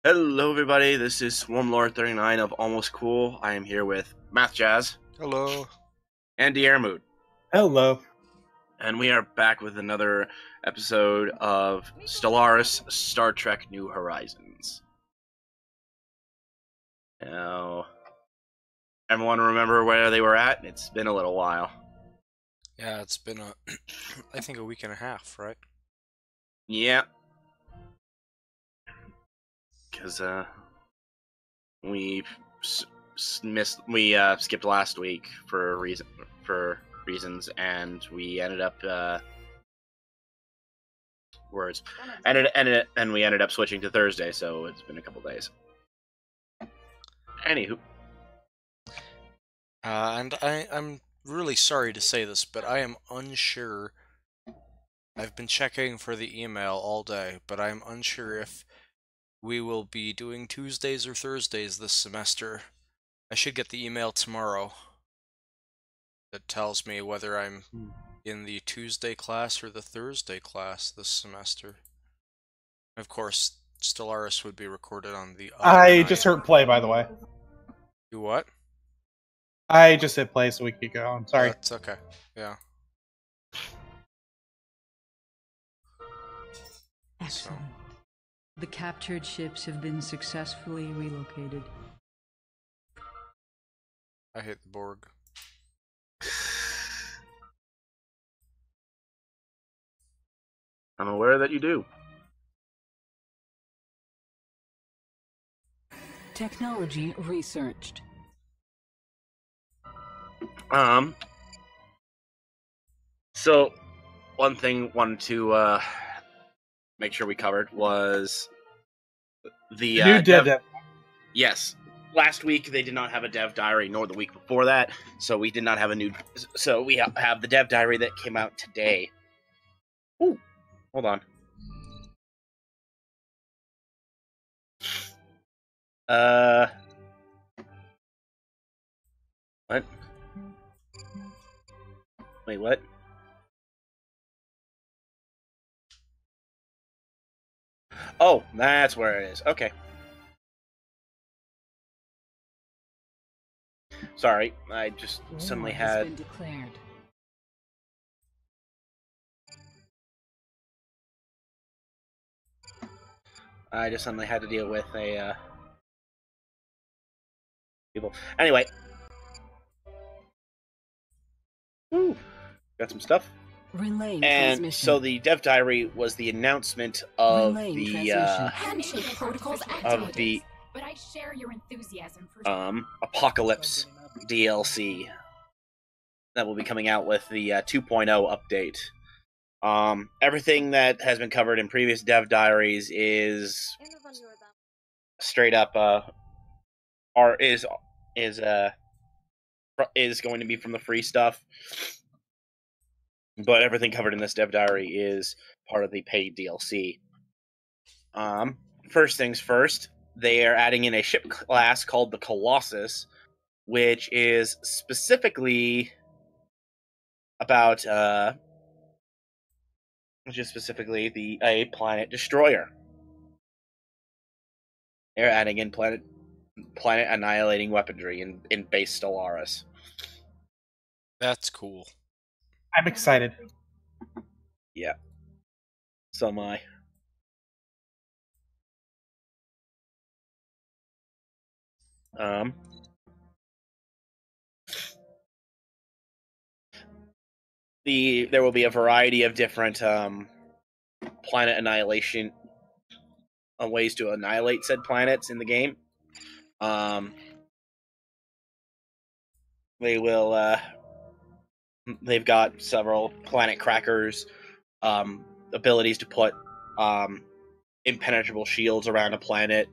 Hello, everybody. This is Swarmlord39 of Almost Cool. I am here with Math Jazz Hello. and Diermood, Hello. and we are back with another episode of Stellaris Star Trek New Horizons. Now, everyone remember where they were at? It's been a little while. Yeah, it's been I think a week and a half, right? Yeah. Because, we skipped last week for reasons, and we ended up, and we ended up switching to Thursday, so it's been a couple days. Anywho. And I'm really sorry to say this, but I am unsure. I've been checking for the email all day, but I'm unsure if we will be doing Tuesdays or Thursdays this semester. I should get the email tomorrow that tells me whether I'm in the Tuesday class or the Thursday class this semester. Of course, Stellaris would be recorded on the other I night. just heard play, by the way. You what? I just hit play so we could go. I'm sorry. That's okay. Yeah. Excellent. The captured ships have been successfully relocated. I hate the Borg. I'm aware that you do. Technology researched. So, one thing wanted to make sure we covered was the New dev. Yes, last week they did not have a dev diary, nor the week before that, so we did not have a new. So we have the dev diary that came out today. Ooh, hold on. What? Wait, what? Oh, that's where it is. Okay. Sorry, I just suddenly had. Been declared. I just suddenly had to deal with a people. Anyway, woo, got some stuff. Relaying And transmission. so the dev diary was the announcement of Relaying the transmission. Handshake protocols of activated. the But I share your enthusiasm for Apocalypse DLC that will be coming out with the 2.0 update. Everything that has been covered in previous dev diaries is straight up is going to be from the free stuff, but everything covered in this dev diary is part of the paid DLC. First things first, they are adding in a ship class called the Colossus, which is specifically about a planet destroyer. They're adding in planet annihilating weaponry in base Stellaris. That's cool. I'm excited. Yeah. So am I. There will be a variety of different planet annihilation ways to annihilate said planets in the game. They've got several planet crackers, abilities to put impenetrable shields around a planet,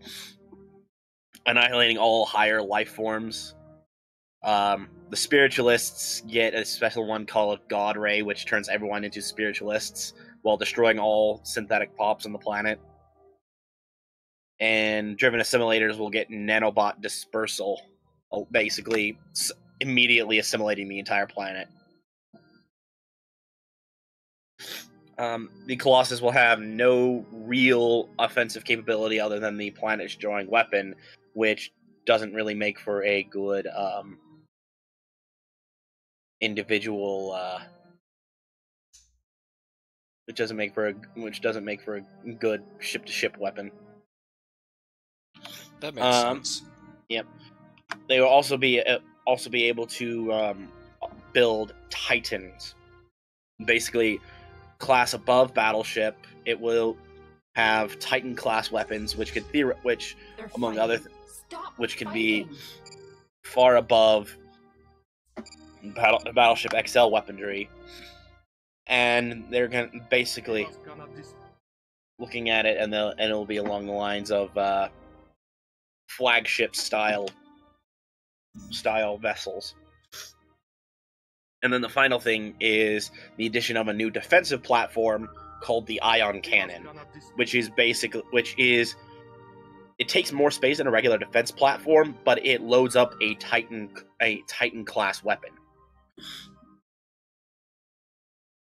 annihilating all higher life forms. The spiritualists get a special one called God Ray, which turns everyone into spiritualists while destroying all synthetic pops on the planet. And driven assimilators will get nanobot dispersal, basically immediately assimilating the entire planet. The Colossus will have no real offensive capability other than the planet-destroying weapon, which doesn't really make for a good individual. Which doesn't make for a good ship-to-ship weapon. That makes sense. Yep. They will also be able to build Titans. Basically, class above battleship, it will have Titan class weapons, which could among other which could be far above battleship XL weaponry, and they're gonna basically looking at it, and it'll be along the lines of flagship style vessels. And then the final thing is the addition of a new defensive platform called the Ion Cannon, which is it takes more space than a regular defense platform, but it loads up a Titan class weapon,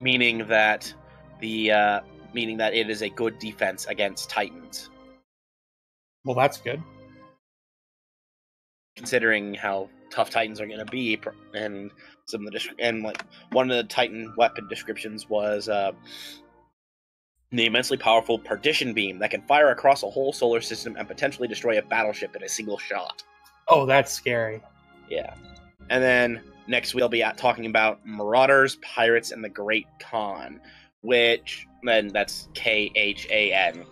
meaning that it is a good defense against Titans. Well, that's good. Considering how tough Titans are going to be, and one of the Titan weapon descriptions was the immensely powerful partition beam that can fire across a whole solar system and potentially destroy a battleship in a single shot. Oh, that's scary. Yeah. And then next we'll be talking about Marauders, Pirates, and the Great Khan, which then that's Khan.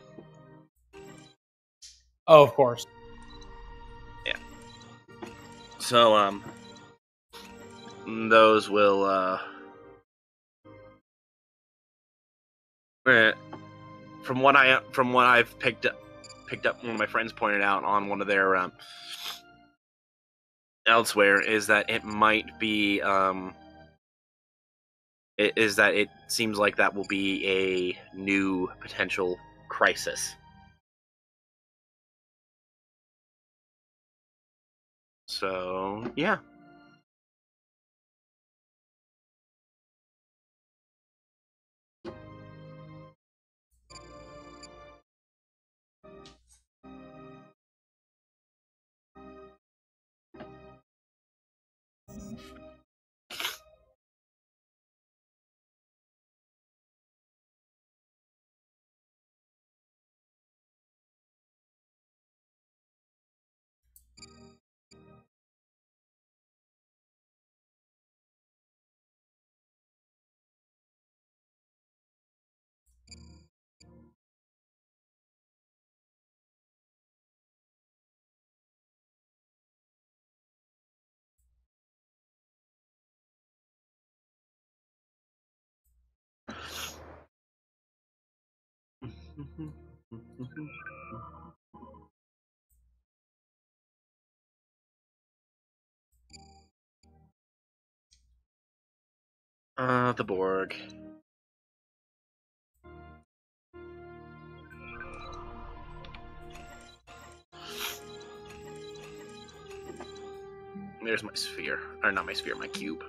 Oh, of course. Yeah. So those will from what I've picked up, one of my friends pointed out on one of their elsewhere is that it might be it seems like that will be a new potential crisis. So yeah. The Borg. There's my sphere. Or not my sphere, my cube.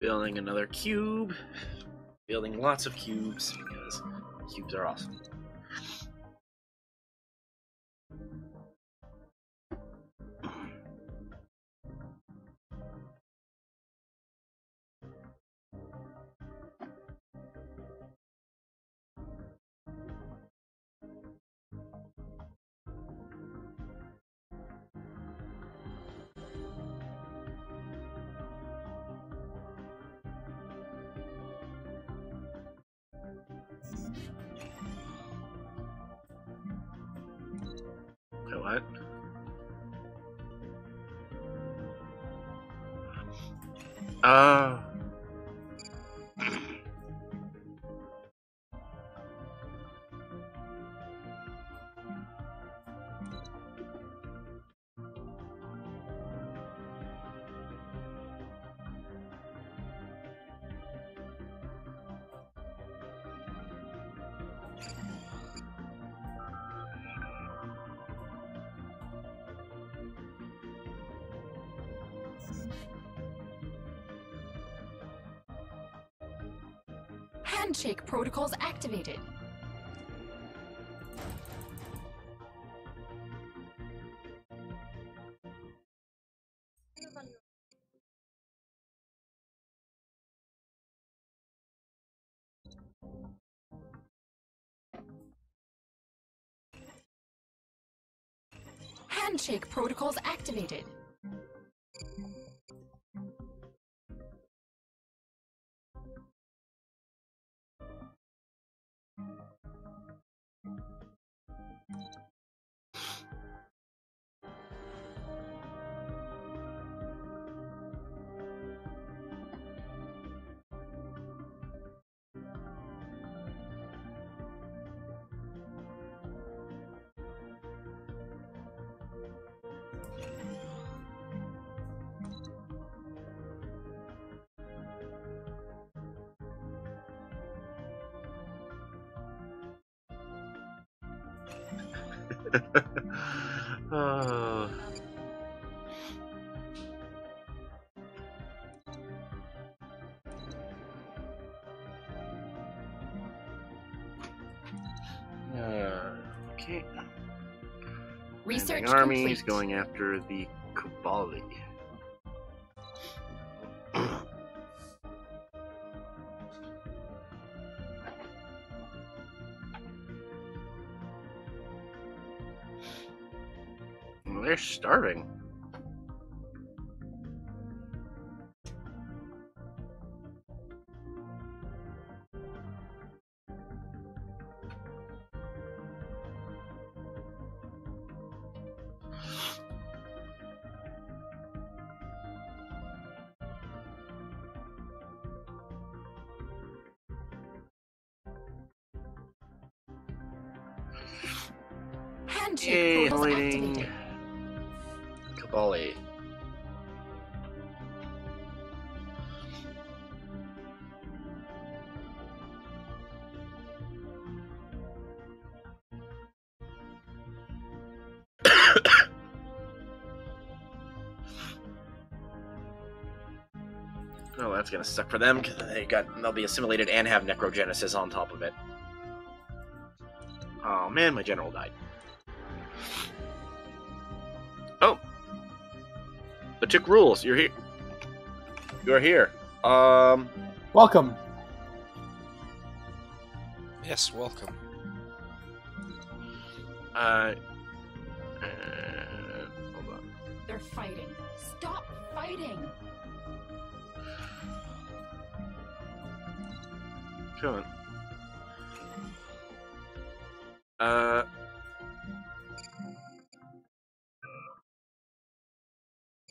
Building another cube. Building lots of cubes because cubes are awesome. What? Handshake protocols activated. Handshake protocols activated. uh, okay. Research Armies complete. going after the Cabali. Well, they're starving. Handshake protocols activated. Cabali. Oh, that's gonna suck for them because they'll be assimilated and have necrogenesis on top of it. Oh man, my general died. Oh, the Tick rules. You're here. You're here. Welcome. Yes, welcome. Hold on. They're fighting. Stop fighting. Come on.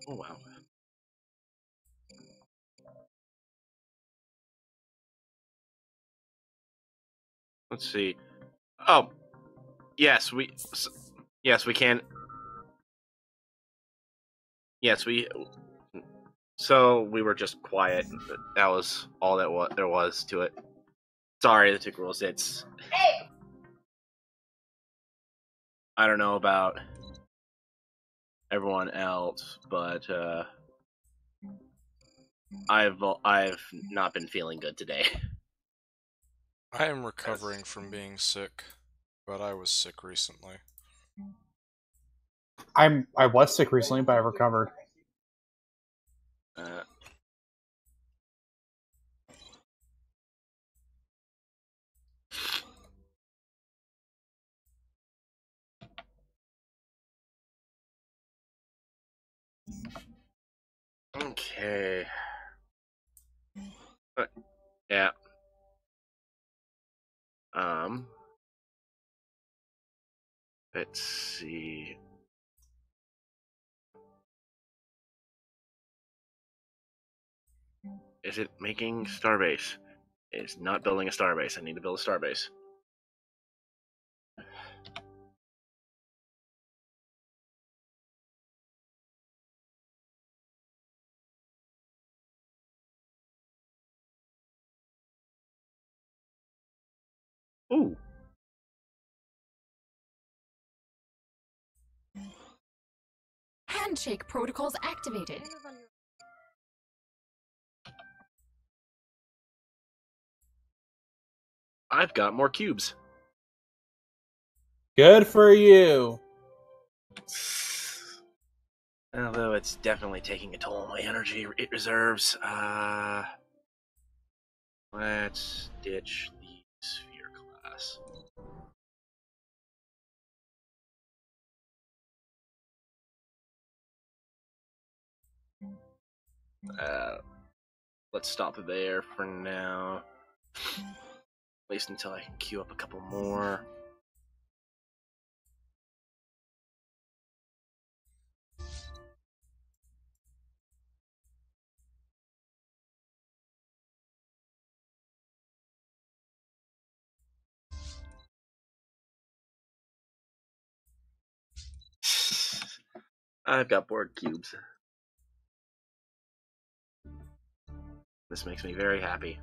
Oh wow. Let's see. Oh, yes, we can. Yes, we. So we were just quiet. That was all that there was to it. Sorry, the Tick rules. It's. I don't know about everyone else, but I've not been feeling good today. I am recovering from being sick, but I was sick recently. I was sick recently, but I recovered. Okay. Yeah. Let's see. Is it making starbase? It's not building a starbase. I need to build a starbase. Ooh. Handshake protocols activated. I've got more cubes. Good for you. Although it's definitely taking a toll on my energy reserves. Let's ditch the sphere class. Let's stop there for now. At least until I can queue up a couple more. I've got board cubes. This makes me very happy.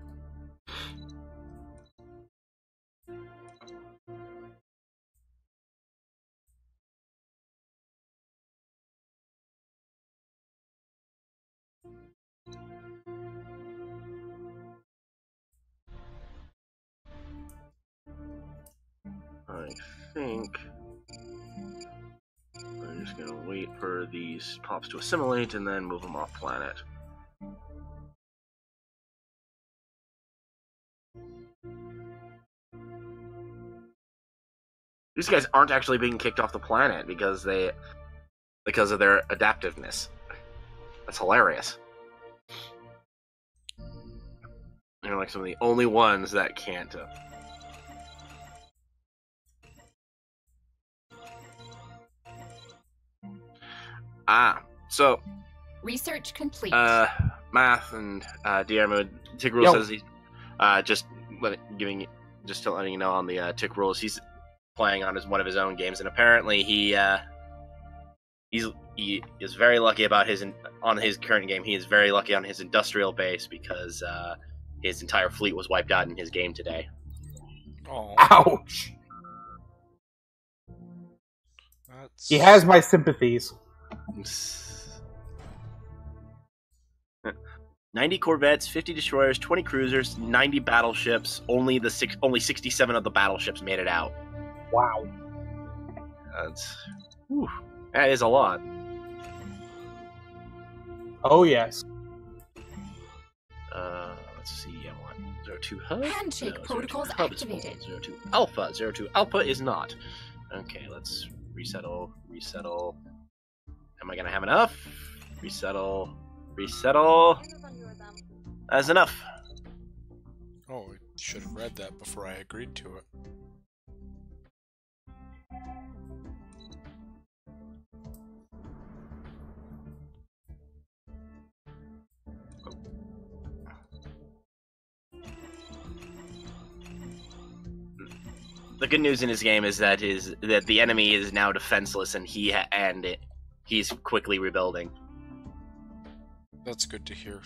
I think I'm just gonna wait for these pops to assimilate and then move them off planet. These guys aren't actually being kicked off the planet because of their adaptiveness. That's hilarious. They're like some of the only ones that can't. So Research complete. Math and Diarmo Tick Rule says he's just letting you know on the Tick Rules he's playing on one of his own games, and apparently he is very lucky about on his current game. He is very lucky on his industrial base because his entire fleet was wiped out in his game today. Oh, Ouch. He has my sympathies. 90 corvettes, 50 destroyers, 20 cruisers, 90 battleships. Only 67 of the battleships made it out. Wow. That is a lot. Oh yes. Let's see. I want 02 hub. Handshake protocols 02 hub is full. activated. 02 alpha. 02 alpha is not. Okay, let's resettle. Am I gonna have enough? Resettle. That's enough. Oh, I should have read that before I agreed to it. The good news in his game is that the enemy is now defenseless, and he's quickly rebuilding. That's good to hear.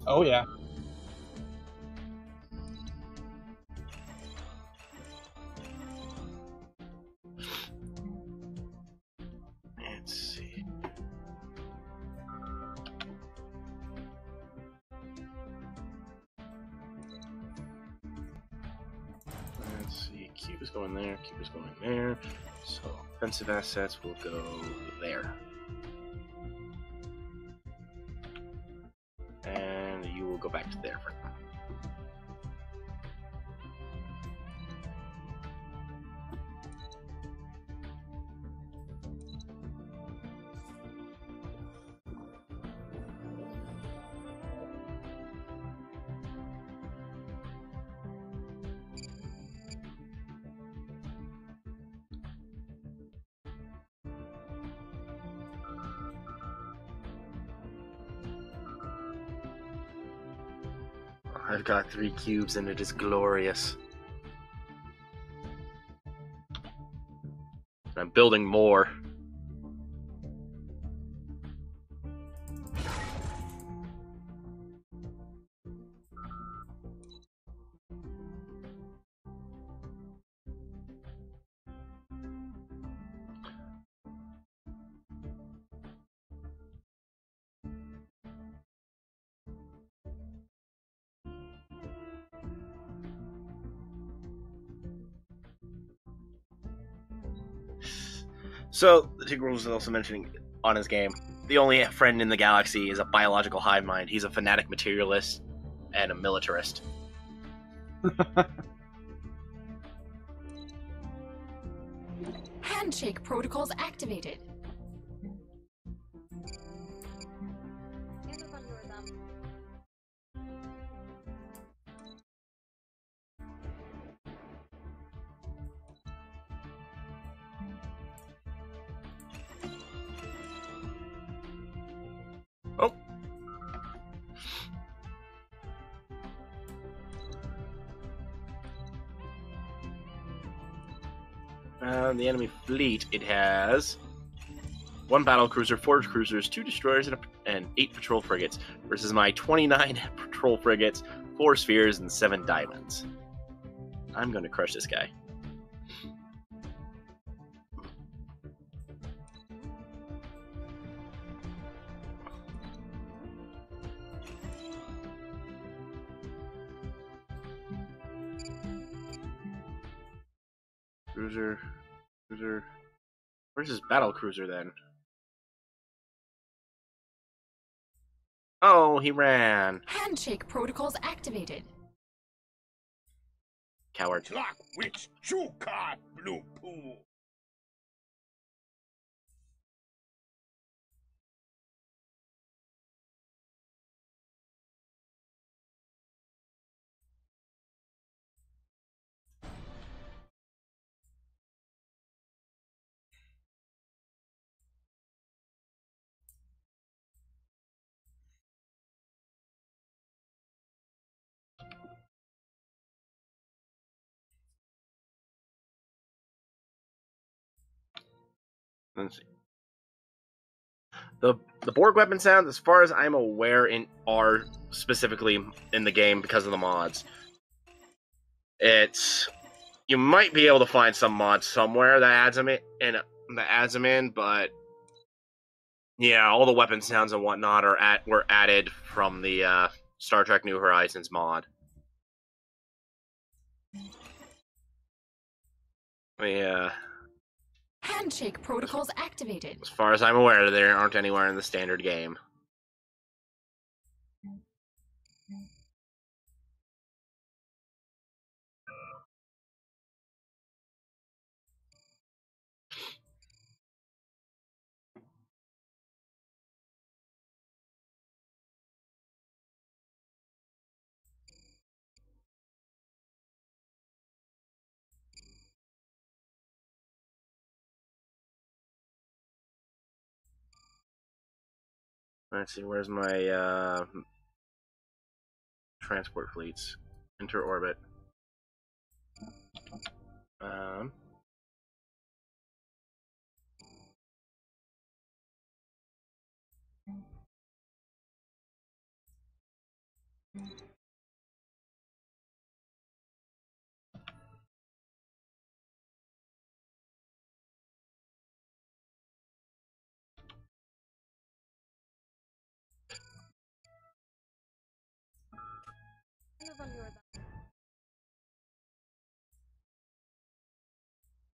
Oh yeah. Let's see. Let's see, cube is going there, cube is going there. So offensive assets will go there. And you will go back to there for now. I've got 3 cubes and it is glorious. I'm building more. So, the Tigreal was also mentioning on his game, the only friend in the galaxy is a biological hive mind. He's a fanatic materialist and a militarist. Handshake protocols activated. Oh. The enemy fleet, it has 1 battle cruiser, 4 cruisers, 2 destroyers, and 8 patrol frigates, versus my 29 patrol frigates, 4 spheres, and 7 diamonds. I'm going to crush this guy. Cruiser. Where's his battle cruiser then? Oh, he ran. Handshake protocols activated. Coward. Clock witch Chuka blue pool. Let's see. The Borg weapon sounds, as far as I'm aware, are specifically in the game because of the mods. You might be able to find some mods somewhere that adds them in, but yeah, all the weapon sounds and whatnot were added from the Star Trek New Horizons mod. Yeah. Handshake protocols activated. As far as I'm aware, there aren't anywhere in the standard game. Let's see, where's my transport fleets? Enter orbit.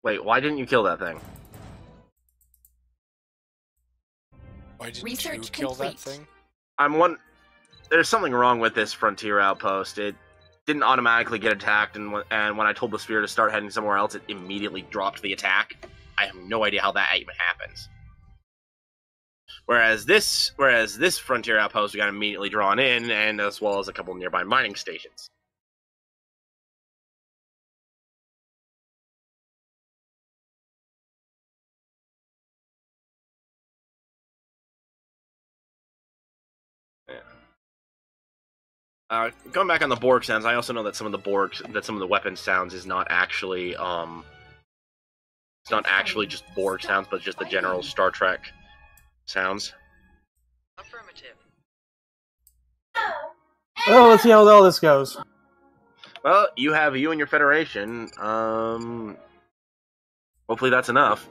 Wait, why didn't you kill that thing? Why didn't Research you kill that complete. thing? There's something wrong with this frontier outpost. It didn't automatically get attacked, and when I told the sphere to start heading somewhere else, it immediately dropped the attack. I have no idea how that even happens. Whereas this frontier outpost, we got immediately drawn in, and as well as a couple nearby mining stations. Going back on the Borg sounds, I also know that some of the weapon sounds is not actually it's not actually just Borg sounds, but just the general Star Trek sounds. Affirmative. Well, let's see how all this goes. Well, you and your Federation. Hopefully that's enough.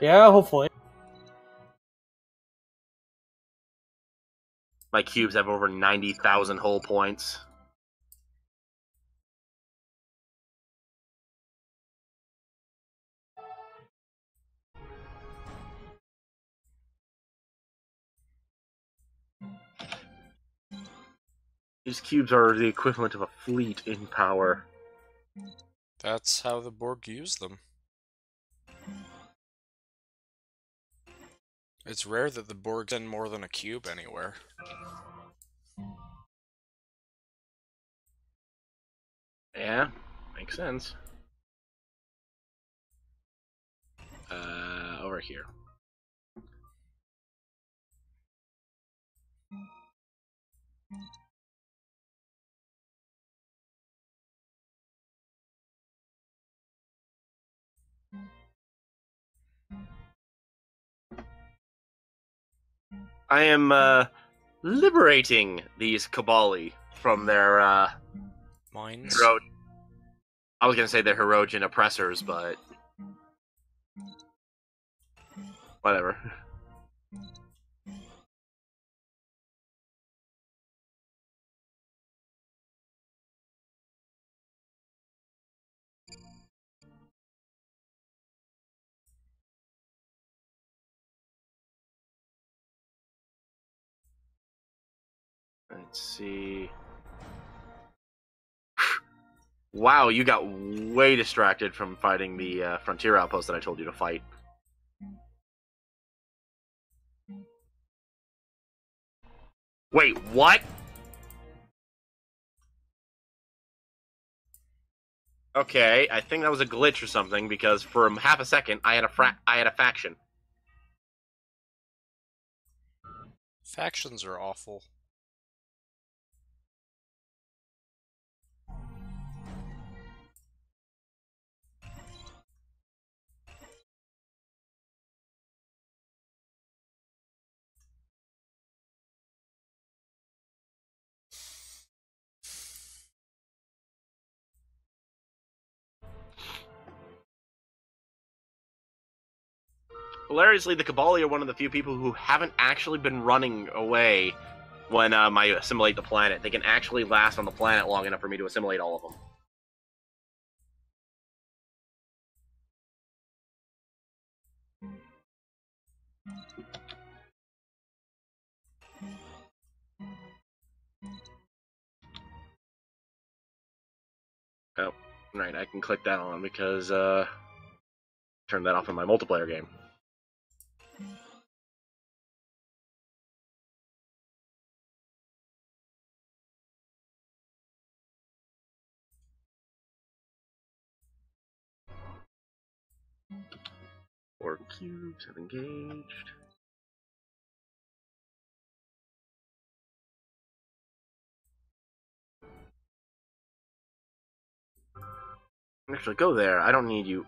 Yeah, hopefully. My cubes have over 90,000 hull points. These cubes are the equivalent of a fleet in power. That's how the Borg use them. It's rare that the Borg send more than a cube anywhere. Yeah, makes sense. Over here. I am liberating these Kabali from their Mines? I was gonna say they're Herogen oppressors, but whatever. Let's see. Wow, you got way distracted from fighting the frontier outpost that I told you to fight. Wait, what? Okay, I think that was a glitch or something, because for half a second I had a faction. Factions are awful. Hilariously, the Kabali are one of the few people who haven't actually been running away when I assimilate the planet. They can actually last on the planet long enough for me to assimilate all of them. Oh, right, I can click that on because turn that off in my multiplayer game. Four cubes have engaged. Actually, go there. I don't need you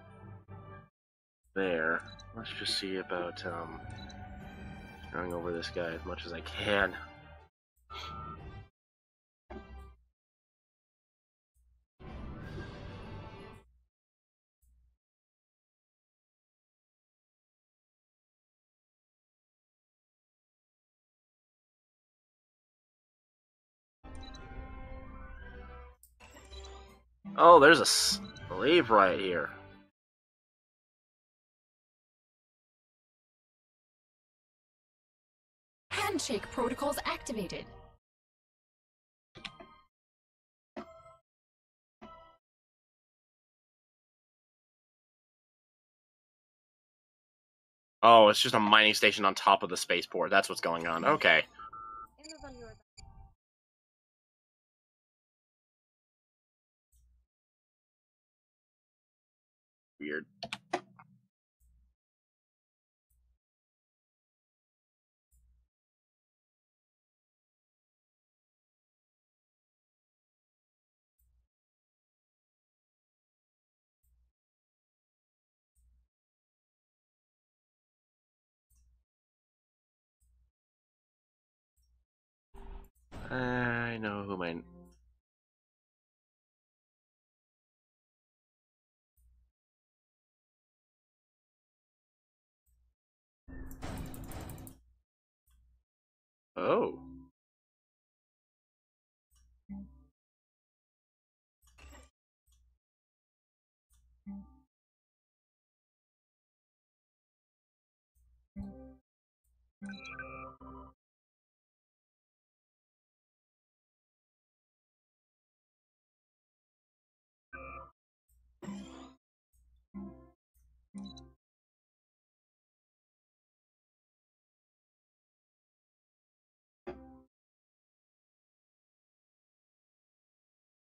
there. Let's just see about going over this guy as much as I can. Oh, there's Leave right here. Handshake protocols activated. Oh, it's just a mining station on top of the spaceport. That's what's going on. Okay. Weird. I know who my... Oh.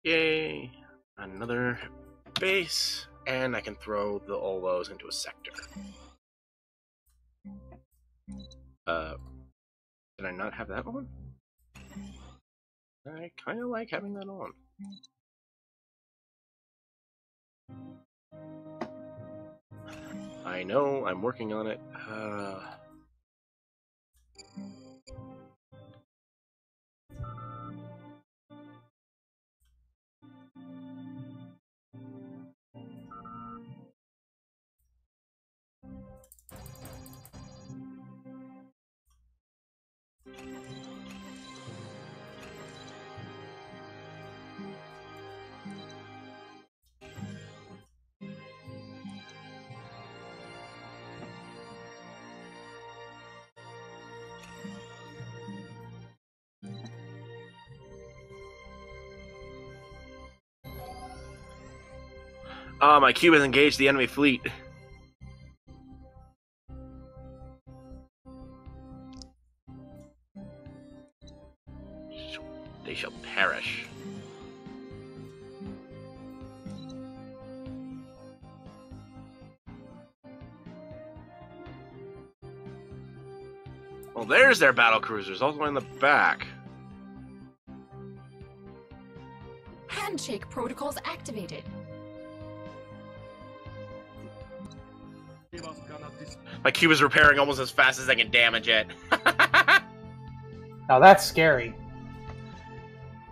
Yay. Another base. And I can throw the Olos into a sector. Did I not have that on? I kind of like having that on. I know, I'm working on it. My cube has engaged the enemy fleet. They shall perish. Well, there's their battle cruisers, all the way in the back. Handshake protocols activated. My cube is repairing almost as fast as I can damage it. Now that's scary.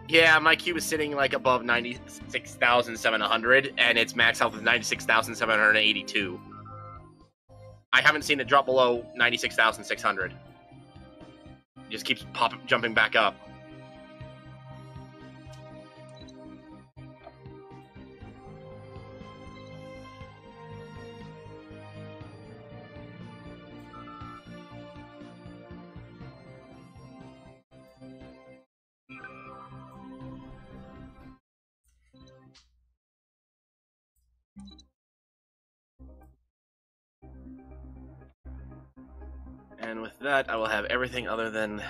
Yeah, my cube is sitting like above 96,700, and its max health is 96,782. I haven't seen it drop below 96,600. It just keeps jumping back up. And with that, I will have everything other than...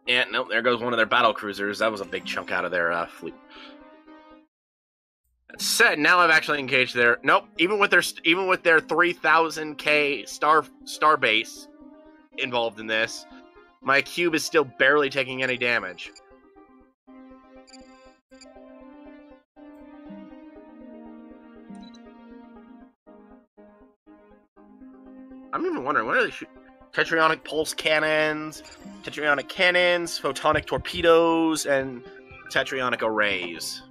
Yeah, nope, there goes one of their battle cruisers. That was a big chunk out of their fleet. That said, now I've actually engaged their... Nope, even with their 3,000k star base involved in this, my cube is still barely taking any damage. I'm even wondering, what are they shooting? Tetrionic pulse cannons, tetrionic cannons, photonic torpedoes, and tetrionic arrays.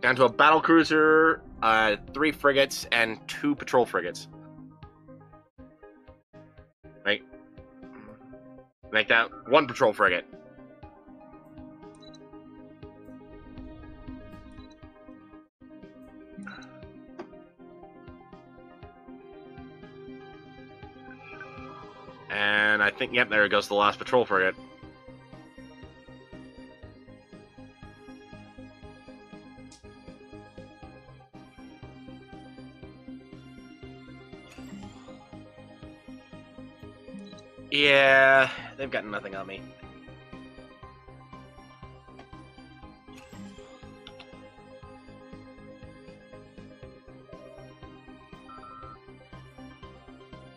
Down to a battle cruiser 3 frigates and 2 patrol frigates. Make that 1 patrol frigate. And I think, yep, there goes the last patrol frigate. Yeah, they've got nothing on me.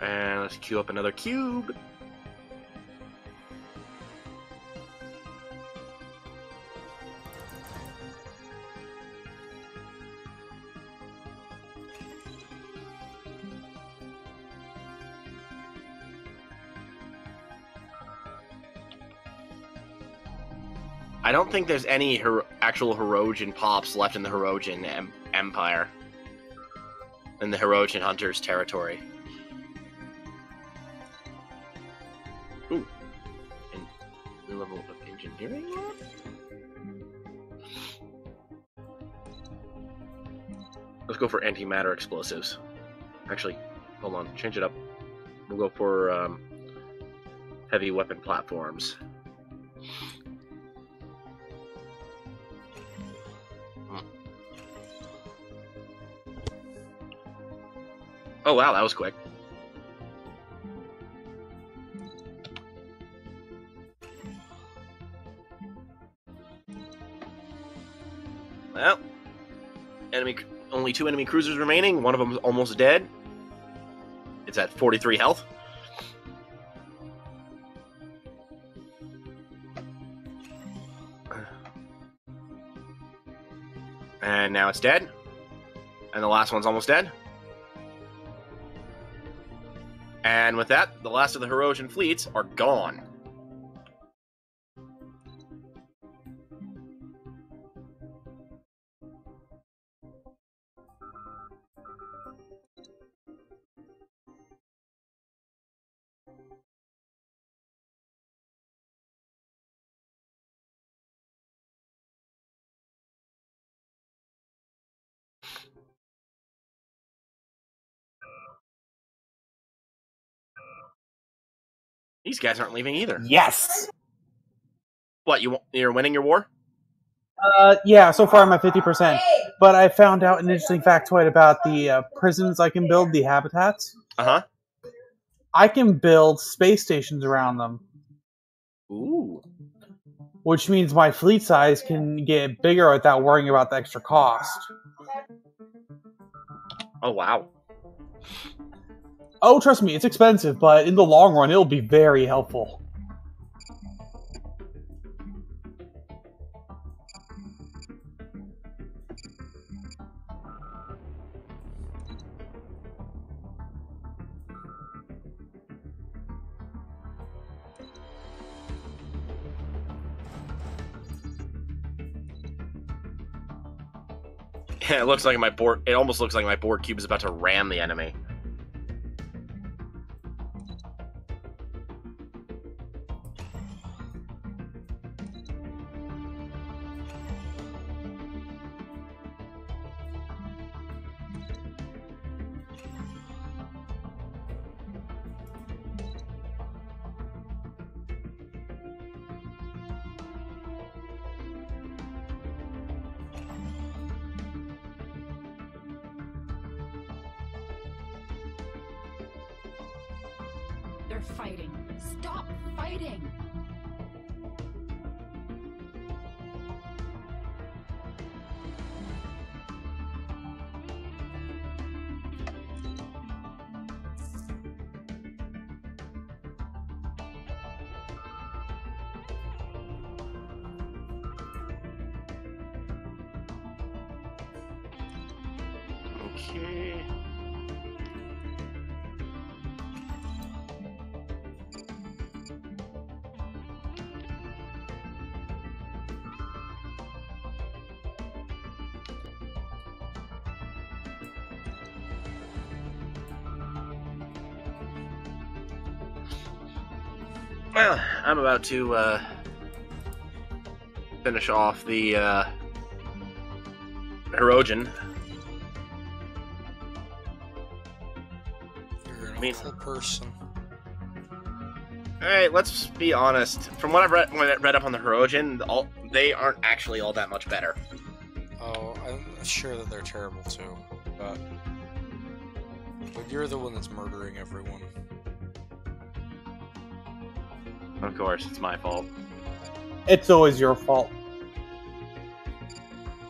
And let's queue up another cube. I don't think there's any actual Hirogen pops left in the Hirogen Empire. In the Hirogen Hunters territory. Ooh. New level of engineering lab? Let's go for antimatter explosives. Actually, hold on, change it up. We'll go for heavy weapon platforms. Oh wow, that was quick. Well, only 2 enemy cruisers remaining. One of them is almost dead. It's at 43 health. And now it's dead. And the last one's almost dead. And with that, the last of the Hirogen fleets are gone. These guys aren't leaving either. Yes. What, you're winning your war? Yeah, so far I'm at 50%. But I found out an interesting factoid about the prisons I can build, the habitats. Uh-huh. I can build space stations around them. Ooh. Which means my fleet size can get bigger without worrying about the extra cost. Oh, wow. Oh, trust me, it's expensive, but in the long run, it'll be very helpful. It looks like my board. It almost looks like my board cube is about to ram the enemy. They're fighting. Stop fighting! Okay. Well, I'm about to finish off the Hirogen. You're an awful person. Alright, let's be honest. From what I've read up on the Hirogen, they aren't actually all that much better. Oh, I'm sure that they're terrible too, but you're the one that's murdering everyone. Of course, it's my fault. It's always your fault.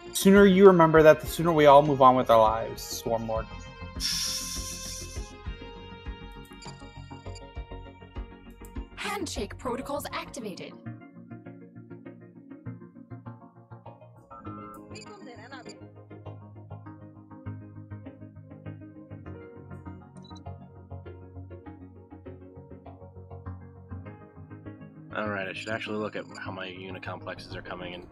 The sooner you remember that, the sooner we all move on with our lives, Swarmlord. Handshake protocols activated. Alright, I should actually look at how my unit complexes are coming in.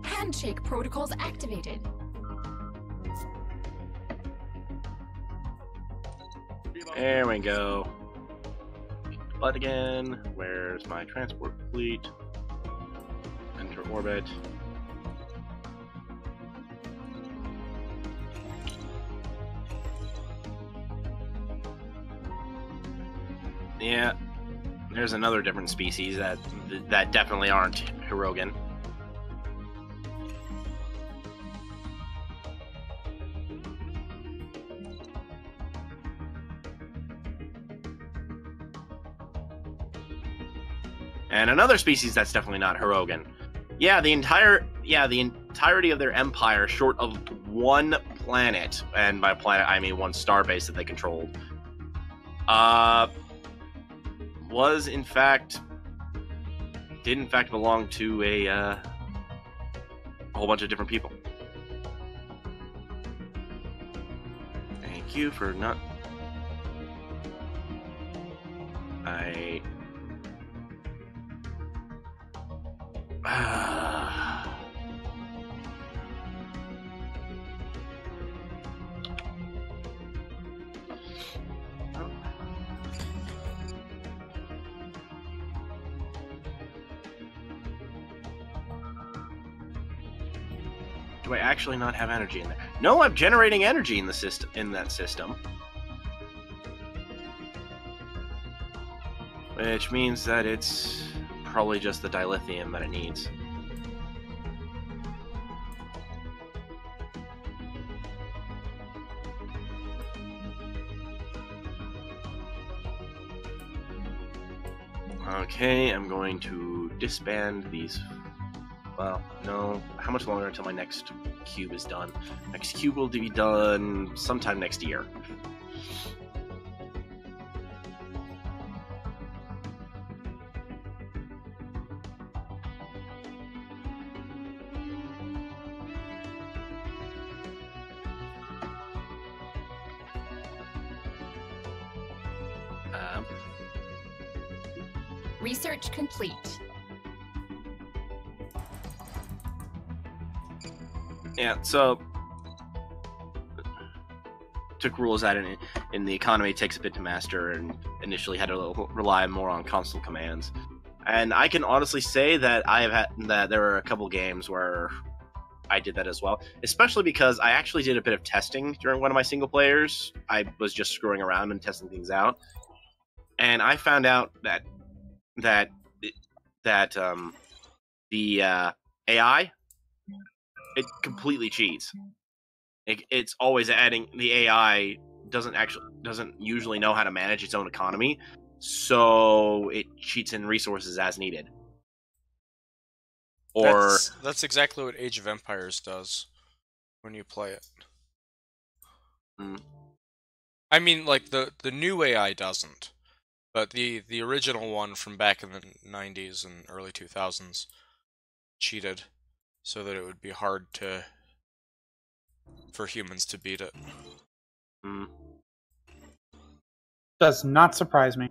Handshake protocols activated. There we go. But again, where's my transport fleet? Enter orbit. Yeah, there's another different species that definitely aren't Hirogen. And another species that's definitely not Hirogen. Yeah, the entirety of their empire, short of one planet, and by planet I mean one starbase that they controlled, did in fact belong to a whole bunch of different people. Thank you for not. Do I actually not have energy in there? No, I'm generating energy in the system. In that system, which means that it's probably just the dilithium that it needs. Okay, I'm going to disband these. Well, no. How much longer until my next cube is done? Next cube will be done sometime next year. Research complete. Yeah, so took rules that in the economy takes a bit to master, and initially had to rely more on console commands. And I can honestly say that there were a couple games where I did that as well, especially because I actually did a bit of testing during one of my single players. I was just screwing around and testing things out, and I found out that the AI, it completely cheats. It's always adding. The AI doesn't usually know how to manage its own economy, so it cheats in resources as needed. Or that's exactly what Age of Empires does when you play it. I mean, like the new AI doesn't, but the original one from back in the 90s and early 2000s cheated. so that it would be hard for humans to beat it. Mm. Does not surprise me.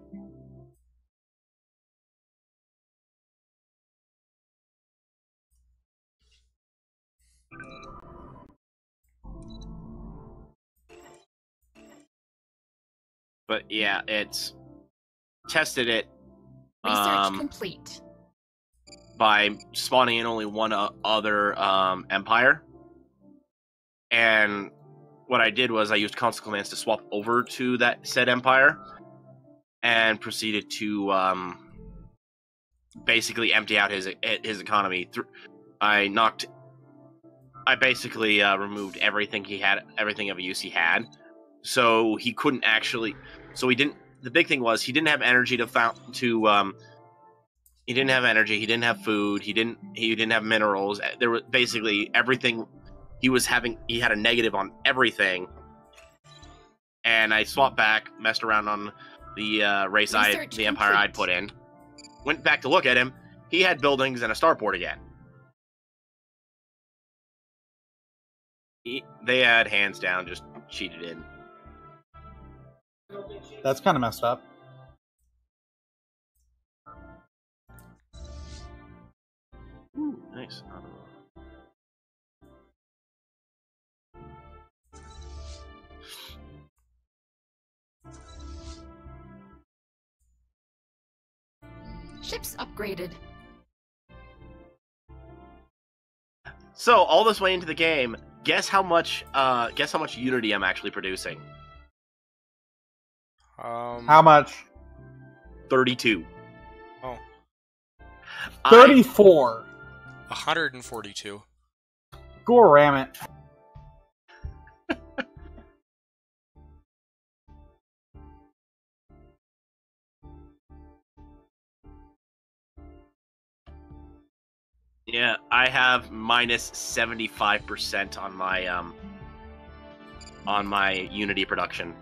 But yeah, it's tested it Research complete. by spawning in only one other empire. And what I did was I used console commands to swap over to that said empire and proceeded to basically empty out his economy. I basically removed everything he had, everything of use he had. So he couldn't actually. So he didn't. The big thing was he didn't have energy he didn't have energy. He didn't have food. He didn't have minerals. There was basically everything he was having. He had a negative on everything. And I swapped back, messed around on the the empire I'd put in. Went back to look at him. He had buildings and a starport again. They had hands down just cheated in. That's kind of messed up. Ooh, nice. Ships upgraded. So all this way into the game, guess how much Unity I'm actually producing? How much? 32. Oh. 34. 142. Go ram it. Yeah, I have minus 75% on my Unity production.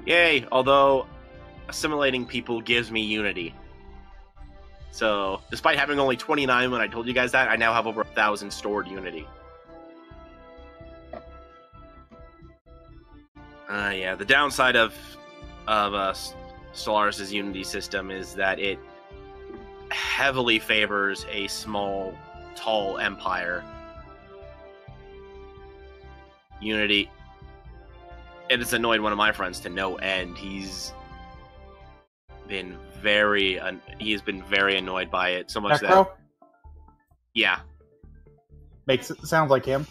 Yay, although assimilating people gives me Unity. So, despite having only 29 when I told you guys that, I now have over 1,000 stored Unity. Yeah, the downside of Stellaris' Unity system is that it heavily favors a small, tall empire. Unity... It has annoyed one of my friends to no end. He's been very annoyed by it, so much Necro? that... Yeah. Sounds like him.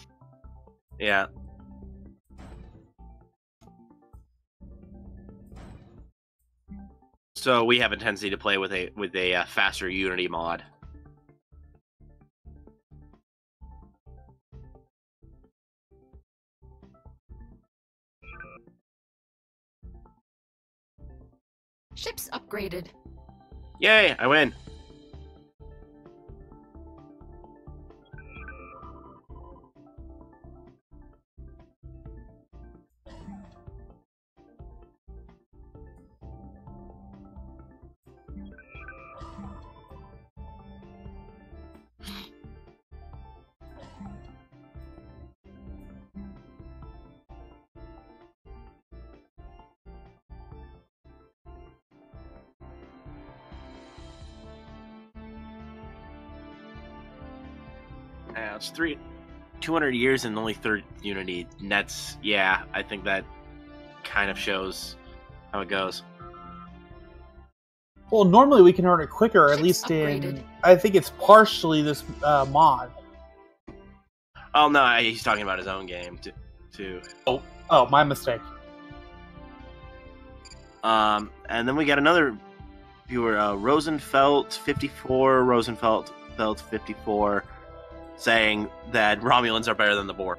Yeah. So we have a tendency to play with a faster Unity mod. Ships upgraded. Yay, I win. It's 200 years and only third Unity. And that's, yeah, I think that kind of shows how it goes. Well, normally we can earn it quicker, at Ships least upgraded. in... I think it's partially this mod. Oh, no, he's talking about his own game, too. Oh, my mistake. And then we got another viewer, Rosenfeld 54, saying that Romulans are better than the Borg.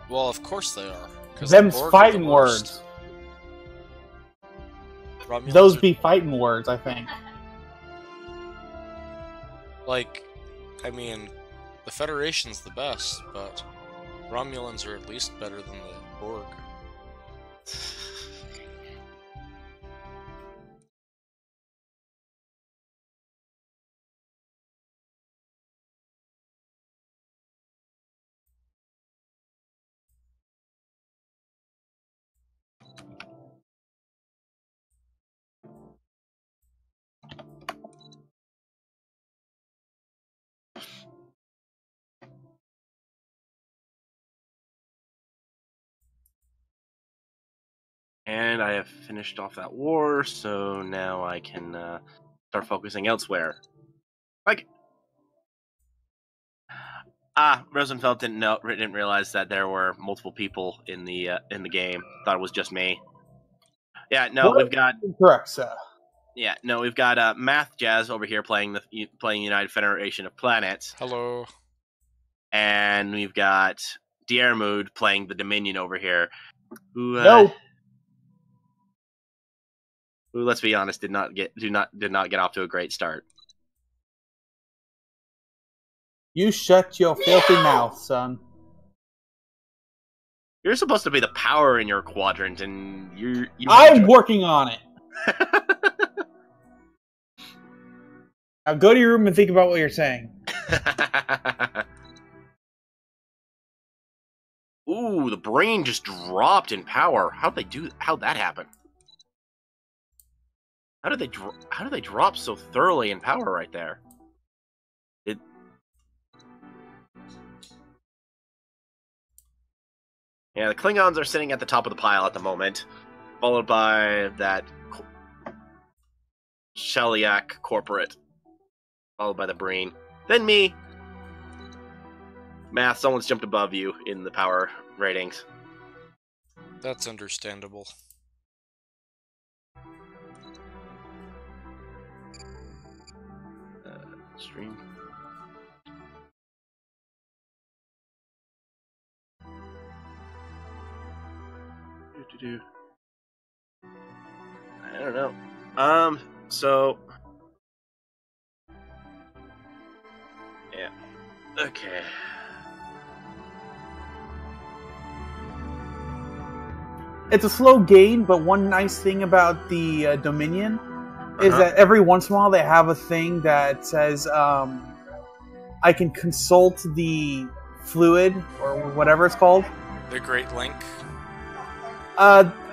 Well, of course they are. 'cause Them's the Borg are fighting the worst. words. Romulans those are, be fighting words, I think. like, I mean, the Federation's the best, but Romulans are at least better than the Borg. And I have finished off that war, so now I can start focusing elsewhere. Like, Rosenfeld didn't realize that there were multiple people in the game. Thought it was just me. Yeah, no, we've got Correct, sir. yeah, no, we've got Math Jazz over here playing United Federation of Planets, Hello. and we've got Diermood playing the Dominion over here. Who let's be honest, did not get off to a great start. You shut your filthy mouth, son. You're supposed to be the power in your quadrant, and I'm working on it. Now go to your room and think about what you're saying. Ooh, the brain just dropped in power. How'd that happen? How did they drop so thoroughly in power right there? Yeah, the Klingons are sitting at the top of the pile at the moment, followed by that Sheliak corporate, followed by the Breen, then me. Math, someone's jumped above you in the power ratings. That's understandable. Stream. I don't know. So yeah. Okay. It's a slow gain, but one nice thing about the Dominion is that every once in a while they have a thing that says I can consult the fluid or whatever it's called. The Great Link.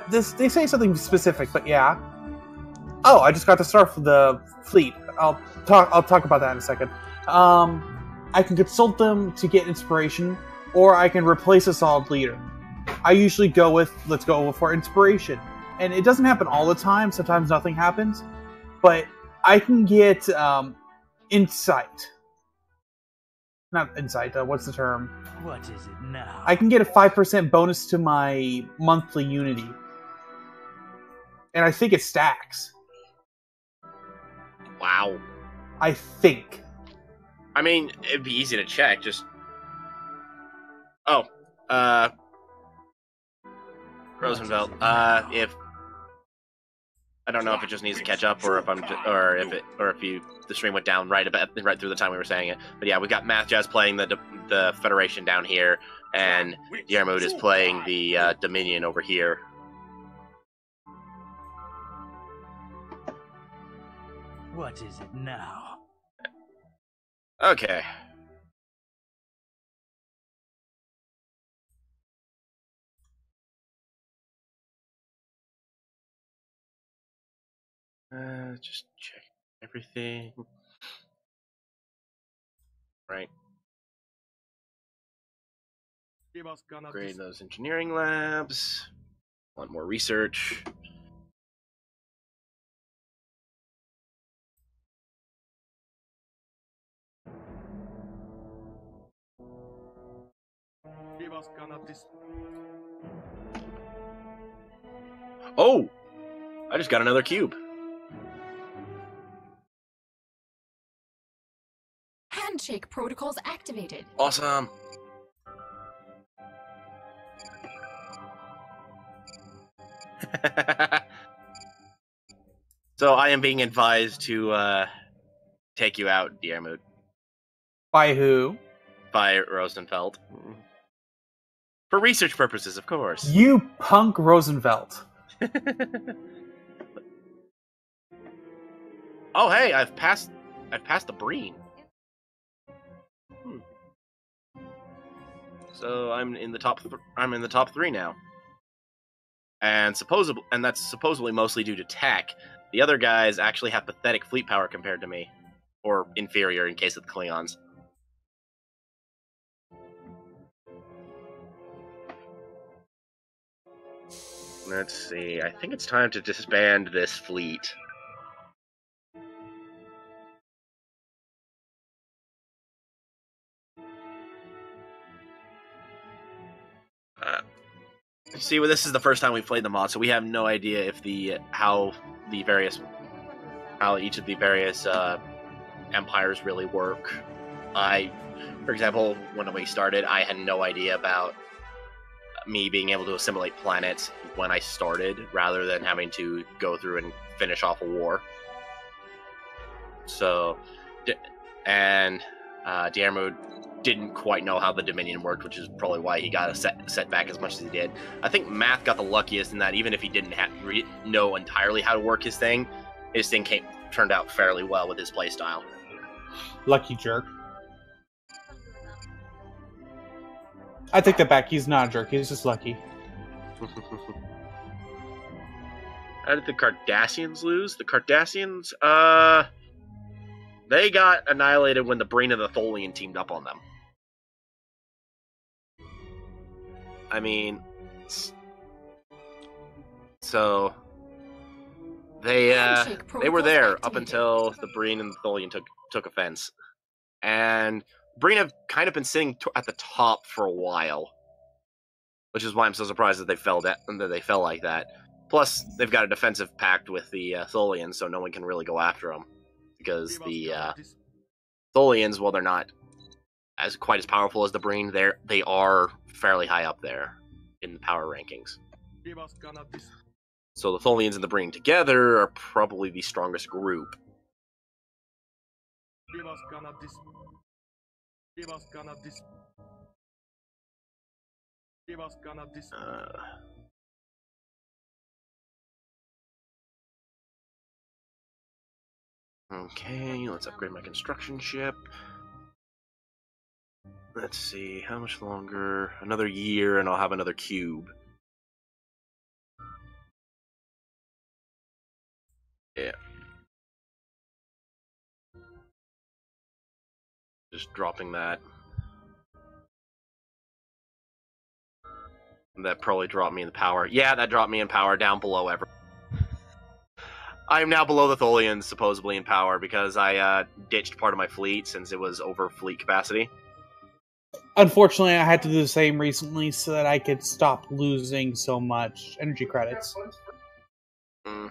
They say something specific, but yeah. Oh, I just got to start the fleet. I'll talk about that in a second. I can consult them to get inspiration, or I can replace a solid leader. I usually go with let's go for inspiration, and it doesn't happen all the time. Sometimes nothing happens, but I can get insight. Not insight. What's the term? What is it now? I can get a 5% bonus to my monthly unity, and I think it stacks. Wow. I think. I mean, it'd be easy to check. Just Rosenfeld. If I don't know if it just needs to catch up, or if the stream went down right through the time we were saying it. But yeah, we got Math Jazz playing the Federation down here, and Diermood is playing the Dominion over here. What is it now? Okay. Just check everything. Right. Upgrade those engineering labs. Want more research. Oh! I just got another cube. Handshake protocols activated. Awesome. So I am being advised to take you out, Diarmuid, By who? by Rosenfeld. For research purposes, of course. You punk Rosenfeld. Oh, hey, I've passed the Breen. So I'm in the top 3 now. And that's supposedly mostly due to tech. The other guys actually have pathetic fleet power compared to me, or inferior in case of the Klingons. Let's see. I think it's time to disband this fleet. See, well, this is the first time we've played the mod, so we have no idea if how each of the various empires really work. For example, when we started, I had no idea about me being able to assimilate planets when I started, rather than having to go through and finish off a war. So, Diarmuid didn't quite know how the Dominion worked, which is probably why he got set back as much as he did. I think Math got the luckiest in that even if he didn't know entirely how to work his thing turned out fairly well with his playstyle. Lucky jerk. I take that back. He's not a jerk. He's just lucky. How did the Cardassians lose? The Cardassians, they got annihilated when the Breen and the Tholian teamed up on them. I mean, so they were there up until the Breen and the Tholian took offense, and Breen have kind of been sitting at the top for a while, which is why I'm so surprised that they fell like that. Plus, they've got a defensive pact with the Tholians, so no one can really go after them, because the Tholians, while they're not quite as powerful as the Breen, they are fairly high up there in the power rankings. So the Tholians and the Breen together are probably the strongest group. Okay, let's upgrade my construction ship. Let's see, how much longer? Another year and I'll have another cube. Yeah. Just dropping that. That probably dropped me in the power. Yeah, that dropped me in power down below ever. I am now below the Tholians, supposedly in power, because I ditched part of my fleet since it was over fleet capacity. Unfortunately, I had to do the same recently so that I could stop losing so much energy credits. I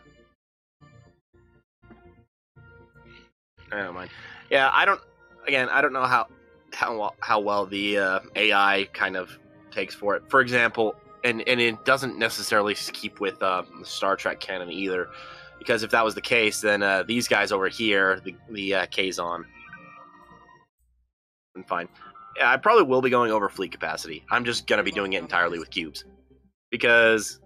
don't mind. Yeah, I don't know how well the AI kind of takes for it. For example, and it doesn't necessarily keep with the Star Trek canon either, because if that was the case, then these guys over here, the Kazon, and fine. Yeah, I probably will be going over fleet capacity. I'm just gonna be doing it entirely with cubes, because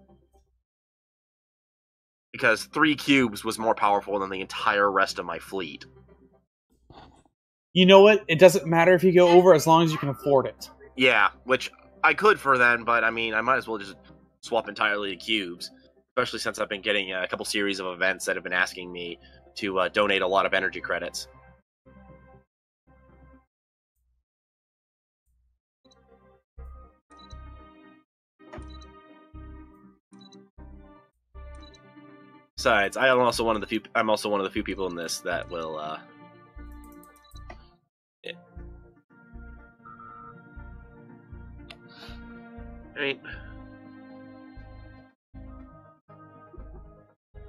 3 cubes was more powerful than the entire rest of my fleet. You know what? It doesn't matter if you go over as long as you can afford it. Yeah, which I could for then, but I mean, I might as well just swap entirely to cubes, especially since I've been getting a couple series of events that have been asking me to donate a lot of energy credits. Besides, I'm also one of the few people in this that will. I mean,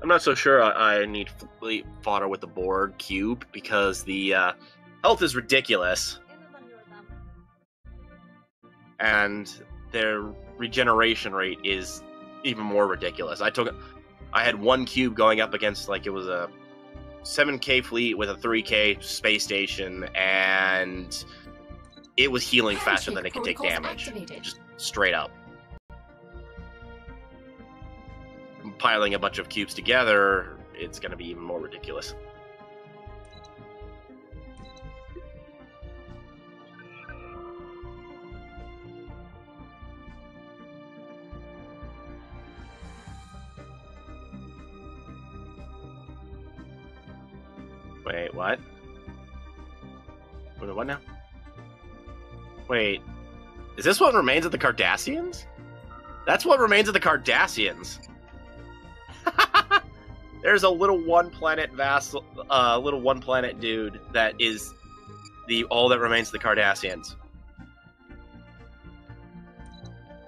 I'm not so sure I need fleet fodder with the Borg cube, because the health is ridiculous, and their regeneration rate is even more ridiculous. I had one cube going up against, like, it was a 7K fleet with a 3K space station, and it was healing faster than it could take damage. Activated. Just straight up. Piling a bunch of cubes together, it's going to be even more ridiculous. Wait, what? What now? Wait, is this what remains of the Cardassians? That's what remains of the Cardassians. There's a little one planet little one planet dude that is the all that remains of the Cardassians.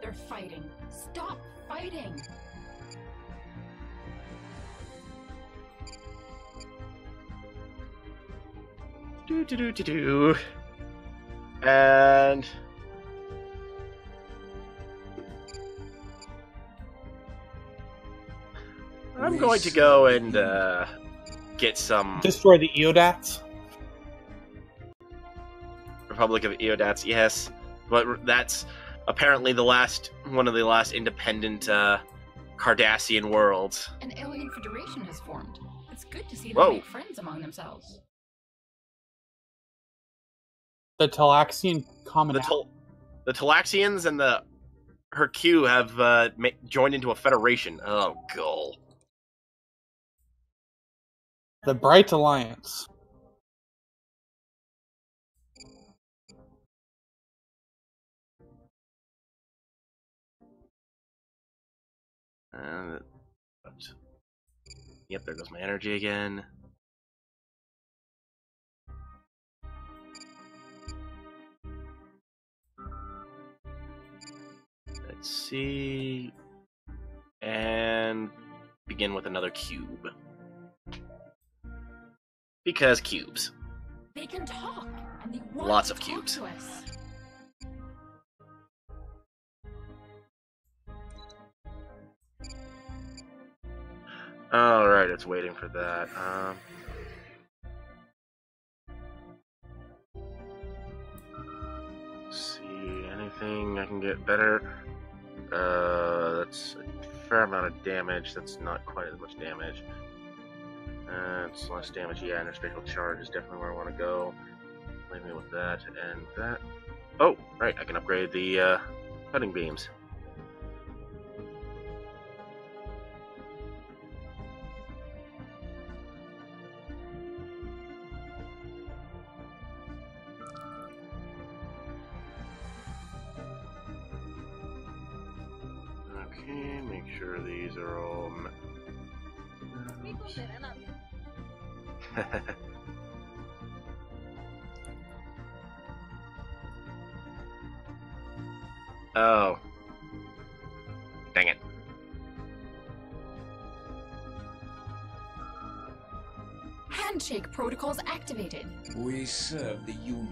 They're fighting. Stop fighting. Do. And I'm going to go and get some Destroy the Eodats. Republic of Eodats, yes. But that's apparently one of the last independent Cardassian worlds. An alien federation has formed. It's good to see them Whoa. make friends among themselves. The Talaxian Commonwealth. The Talaxians and the Hercule have joined into a federation. Oh, goal. The Bright Alliance. Yep, there goes my energy again. Let's see. And begin with another cube. Because cubes. They can talk, and they want Lots to of talk cubes. to us. Alright, it's waiting for that. Let's see, anything I can get better? That's a fair amount of damage. That's not quite as much damage. It's less damage, yeah, interspatial charge is definitely where I want to go. Leave me with that and that. Oh, right, I can upgrade the cutting beams. Okay, make sure these are all... Oh. Dang it. Handshake protocols activated. We serve the Union.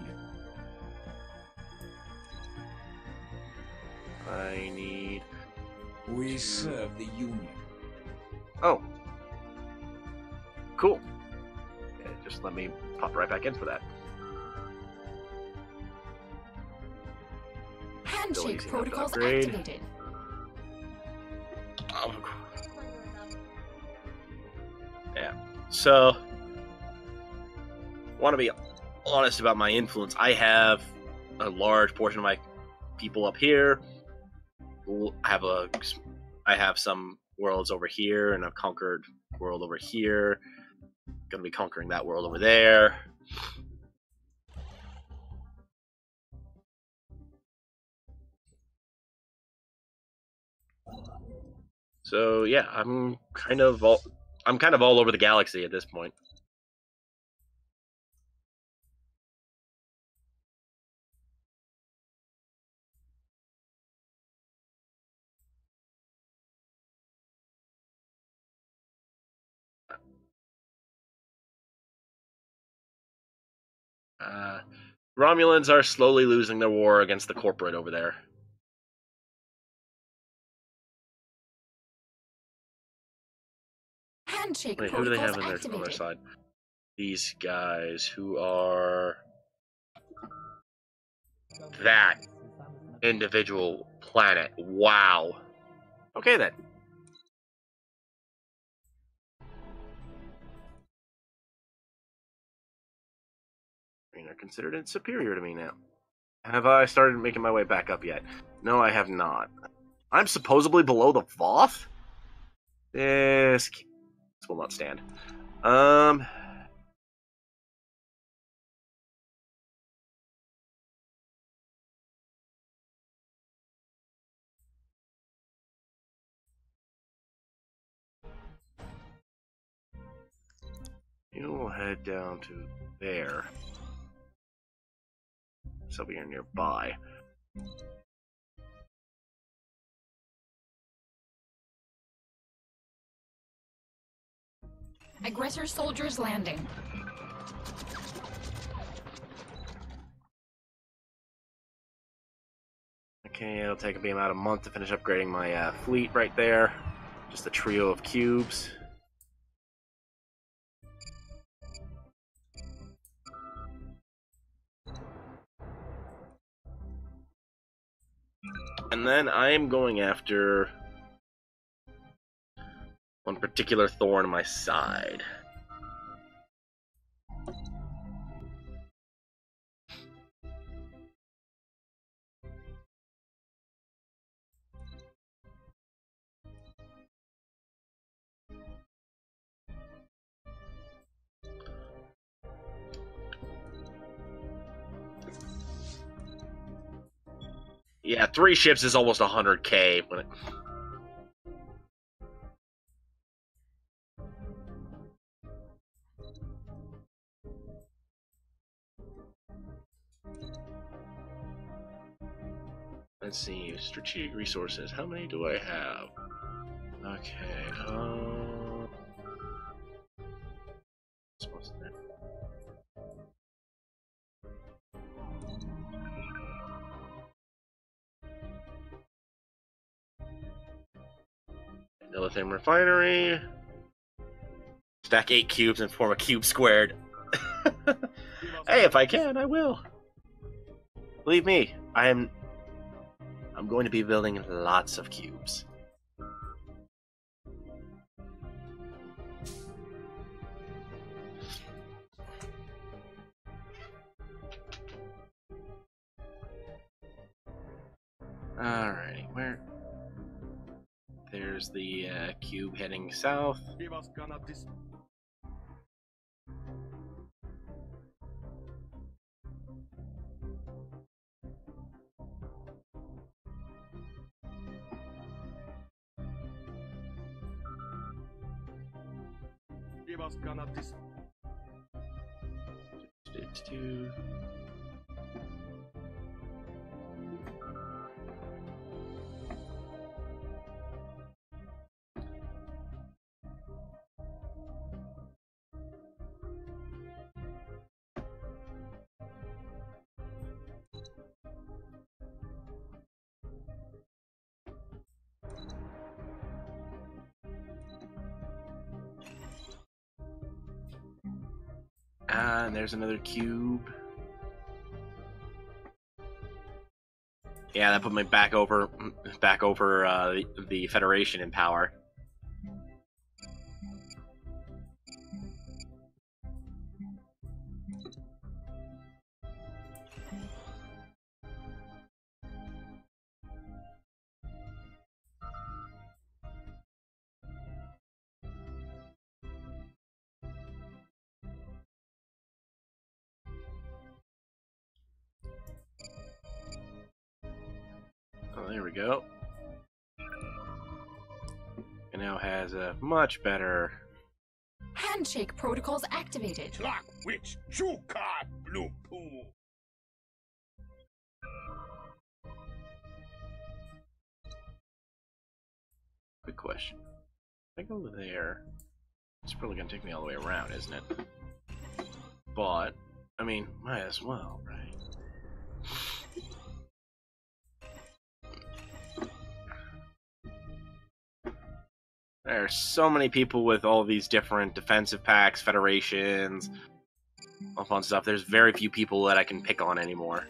I need... We serve the Union. Oh. Cool. Yeah, just let me pop right back in for that. Handshake Abilities you have to protocols upgrade. activated. Yeah. So, want to be honest about my influence. I have a large portion of my people up here. I have some worlds over here, and a conquered world over here. Gonna be conquering that world over there. So yeah, I'm kind of all over the galaxy at this point. Romulans are slowly losing their war against the corporate over there. Handshake Wait, who do they protocols have in their, on their activated. side? These guys who are that individual planet. Wow. Okay then. I mean, they're considered superior to me now. Have I started making my way back up yet? No, I have not. I'm supposedly below the Voth? This will not stand. You will head down to there. So we are nearby. Aggressor soldiers landing. Okay, it'll take me about a month to finish upgrading my fleet right there. Just a trio of cubes. And then I am going after one particular thorn in my side. Yeah, 3 ships is almost 100k. Let's see, strategic resources. How many do I have? Okay, Lithium refinery. Stack 8 cubes and form a cube squared. Hey, if I can, I will. Believe me, I'm going to be building lots of cubes. Alrighty, where? There's the cube heading south. And there's another cube. Yeah, that put me back over the Federation in power. Oh, there we go. It now has a much better... Handshake protocols activated. Clock witch, true card, blue pool. Quick question. If I go there, it's probably going to take me all the way around, isn't it? But, I mean, might as well, right? There are so many people with all these different defensive packs, federations, all fun stuff. There's very few people that I can pick on anymore.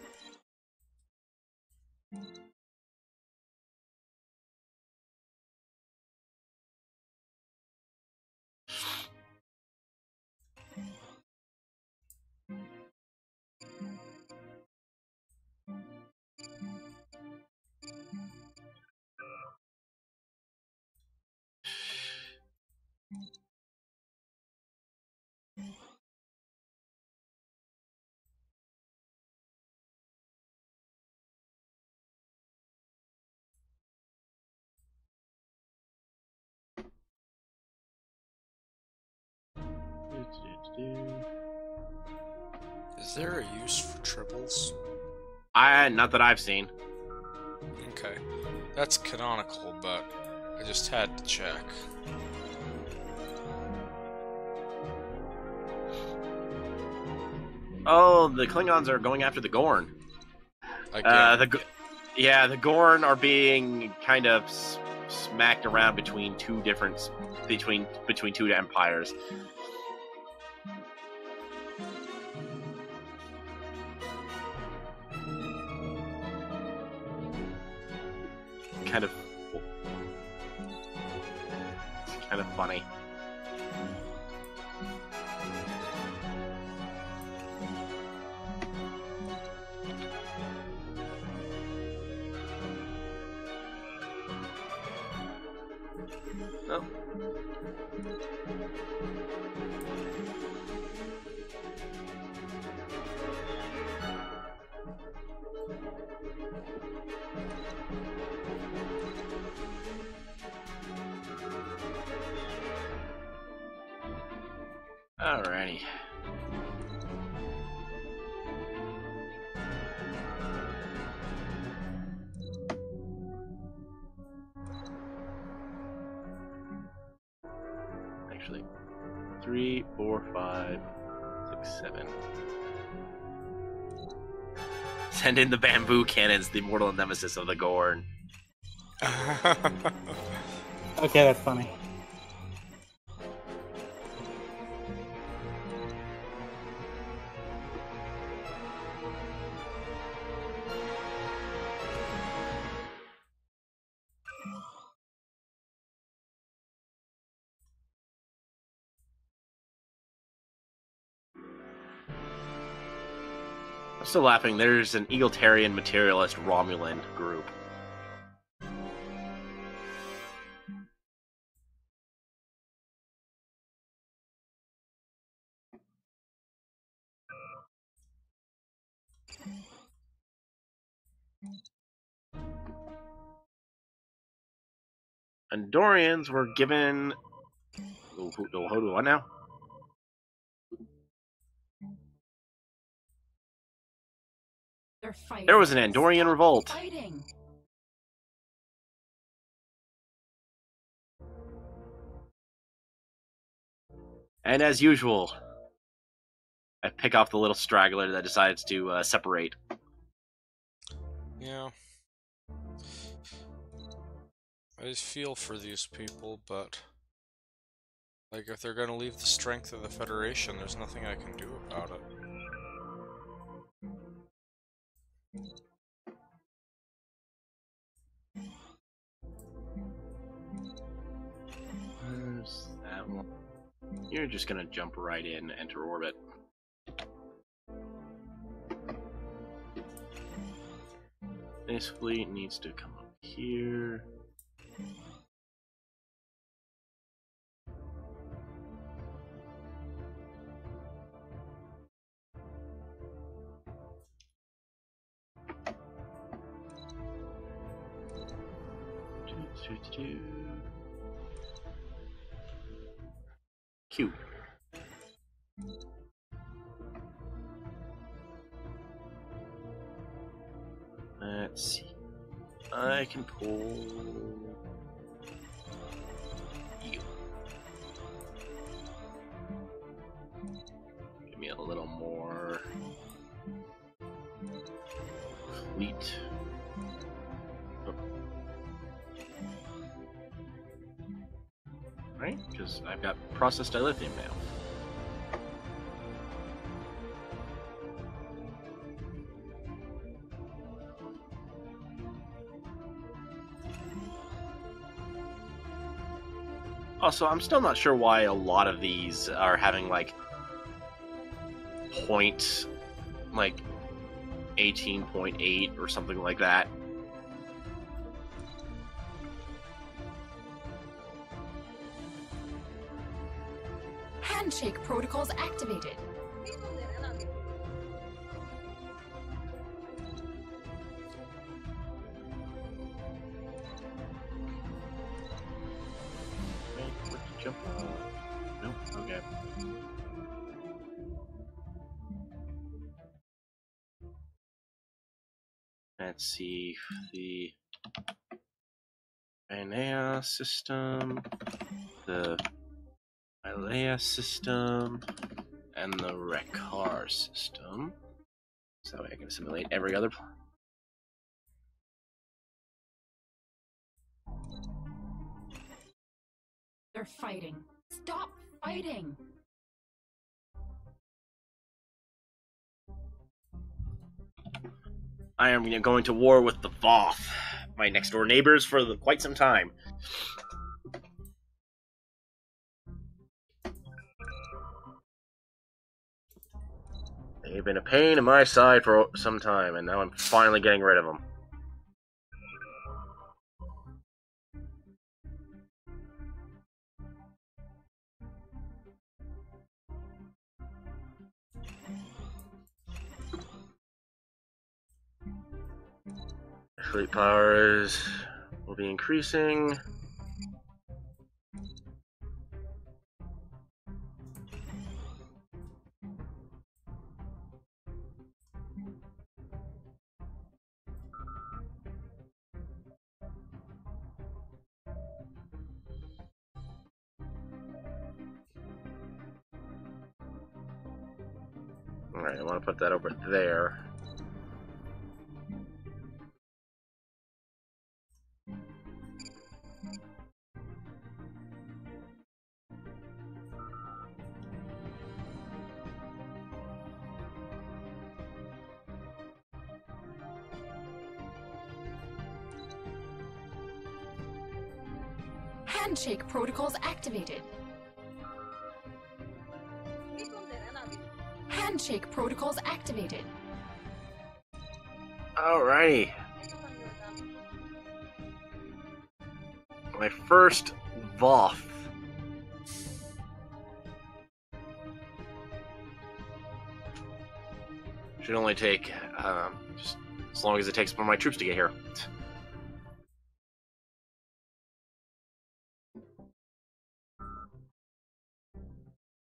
Is there a use for triples? Not that I've seen. Okay. That's canonical, but I just had to check. Oh, the Klingons are going after the Gorn. Again. The Gorn are being kind of smacked around between two empires. Kind of funny. Oh. Alrighty. Actually, 3, 4, 5, 6, 7. Send in the bamboo cannons, the mortal nemesis of the Gorn. Okay, that's funny. I'm still laughing. There's an egalitarian materialist Romulan group. Andorians were given... what now? They're fighting. There was an Andorian revolt. Fighting. And as usual, I pick off the little straggler that decides to separate. Yeah. I just feel for these people, but... like, if they're gonna leave the strength of the Federation, there's nothing I can do about it. There's that one. You're just gonna jump right in, enter orbit. This fleet needs to come up here. Q. Let's see. I can pull you. Give me a little more fleet. Oh. right? Because I've got processed dilithium now. Also, I'm still not sure why a lot of these are having, like, point, like, 18.8 or something like that. Handshake protocols activated. Jump. Nope. Okay. Let's see the Anea system, the Ilea system, and the Rekar system. So that way I can simulate every other planet. They're fighting. Stop fighting! I am going to war with the Voth, my next door neighbors, for quite some time. They've been a pain in my side for some time, and now I'm finally getting rid of them. Fleet powers will be increasing. Alright, I want to put that over there. Handshake protocols activated. Handshake protocols activated. Alrighty. My first Voth. Should only take just as long as it takes for my troops to get here.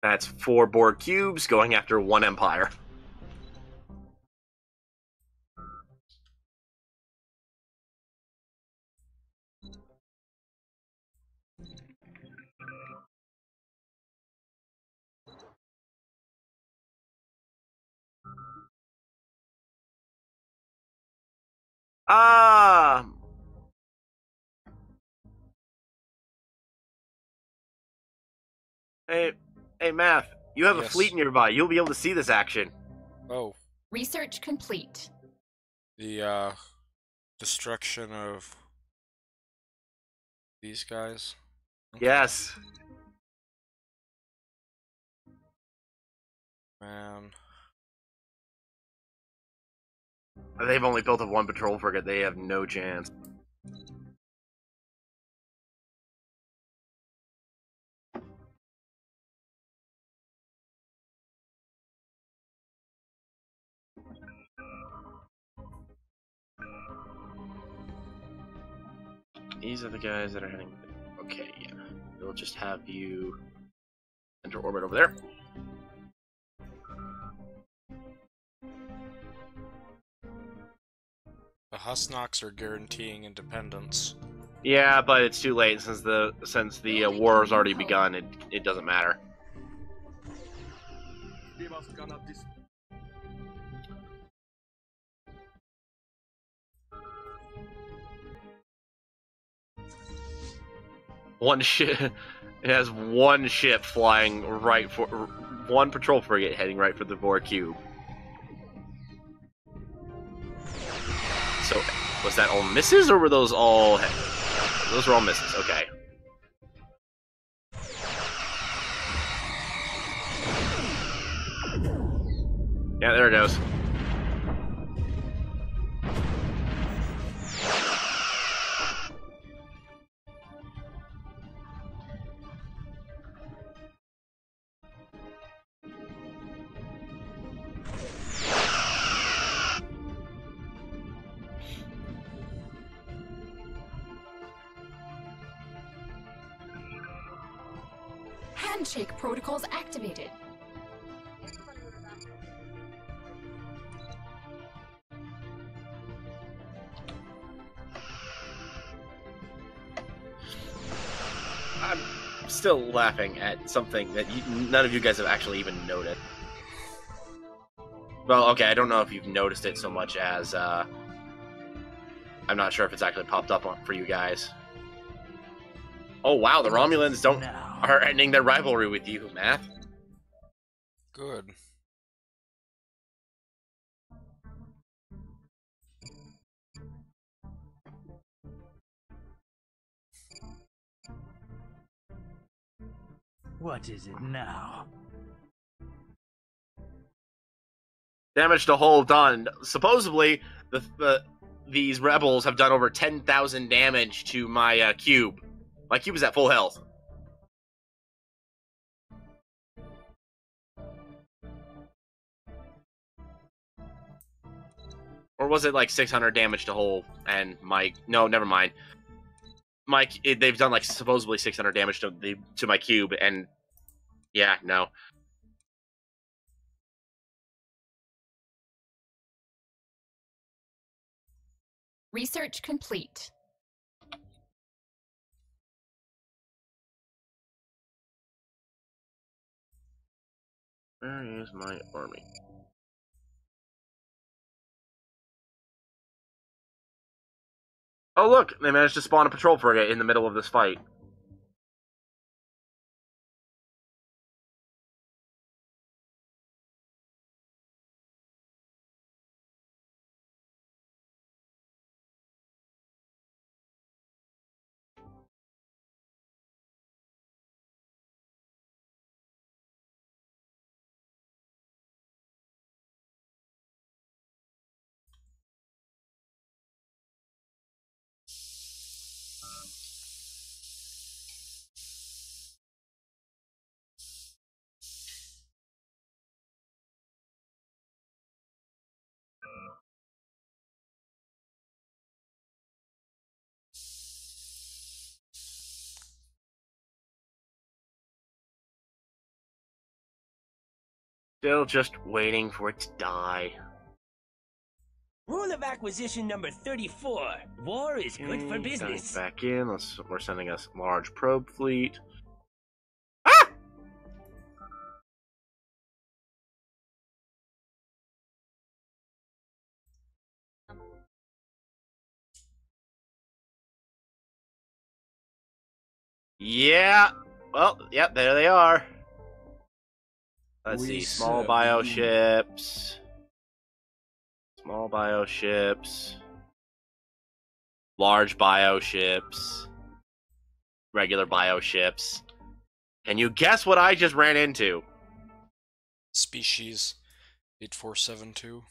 That's 4 Borg cubes going after 1 Empire. Ah! Hey, Math, you have a Yes. fleet nearby. You'll be able to see this action. Oh, Research complete. the destruction of these guys. Okay. Yes. Man. They've only built up 1 patrol frigate. They have no chance. These are the guys that are heading... Okay, yeah. We'll just have you enter orbit over there. The Husnox are guaranteeing independence. Yeah, but it's too late since the war has already begun. It doesn't matter. One ship, It has one ship flying right for... One patrol frigate heading right for the Vor Cube. So, was that all misses, or were those all... Those were all misses, okay. Yeah, there it goes. Handshake protocols activated. I'm still laughing at something that none of you guys have actually even noted. Well, okay, I don't know if you've noticed it so much as, I'm not sure if it's actually popped up for you guys. Oh wow, the Romulans are ending their rivalry with you, Math. Good. What is it now? Damage to hull done. Supposedly, these rebels have done over 10,000 damage to my cube. My cube is at full health. Or was it like 600 damage to hull and my... No, never mind. They've done like supposedly 600 damage to my cube, and yeah, no. Research complete. Where is my army? Oh look, they managed to spawn a patrol frigate in the middle of this fight. Still just waiting for it to die. Rule of acquisition number 34. War is good for business. Back in. We're sending us a large probe fleet. Ah! Yeah. Well, yep, there they are. Let's see. Small bioships. Small bioships. Large bioships. Regular bioships. Can you guess what I just ran into? Species 8472.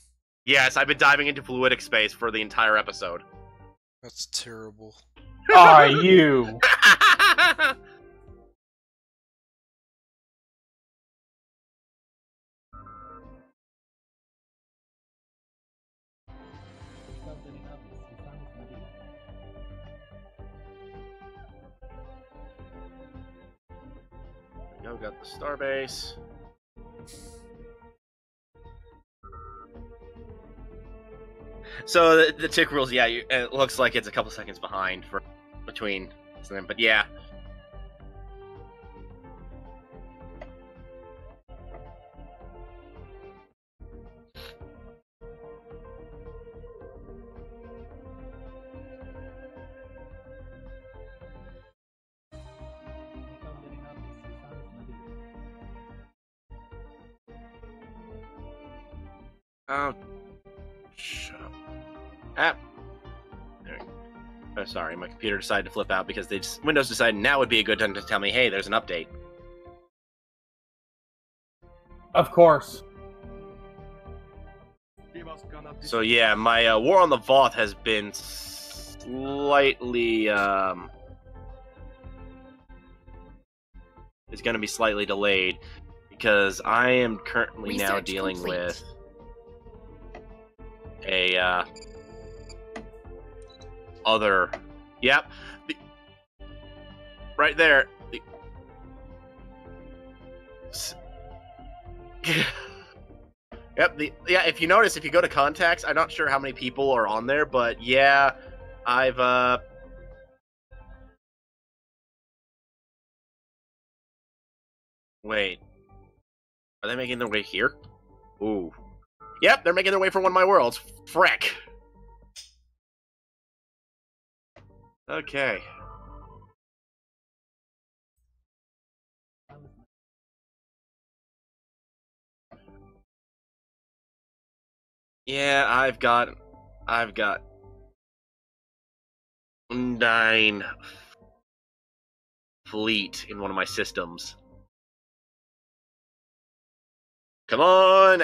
Yes, I've been diving into fluidic space for the entire episode. That's terrible. Are you? Now we got the starbase. So the tick rules, yeah, it looks like it's a couple seconds behind between them, but yeah. Oh, shut up. Ah. There we go. Oh, sorry, my computer decided to flip out because Windows decided now would be a good time to tell me, hey, there's an update. Of course. So yeah, my War on the Voth has been slightly, is going to be slightly delayed because I am currently now dealing with a, other, yep, right there, yep, yeah, if you notice, if you go to contacts, I'm not sure how many people are on there, but yeah, I've, wait, are they making their way here? Ooh. Yep, they're making their way for one of my worlds. Frick. Okay. Yeah, I've got 9 fleet in one of my systems. Come on!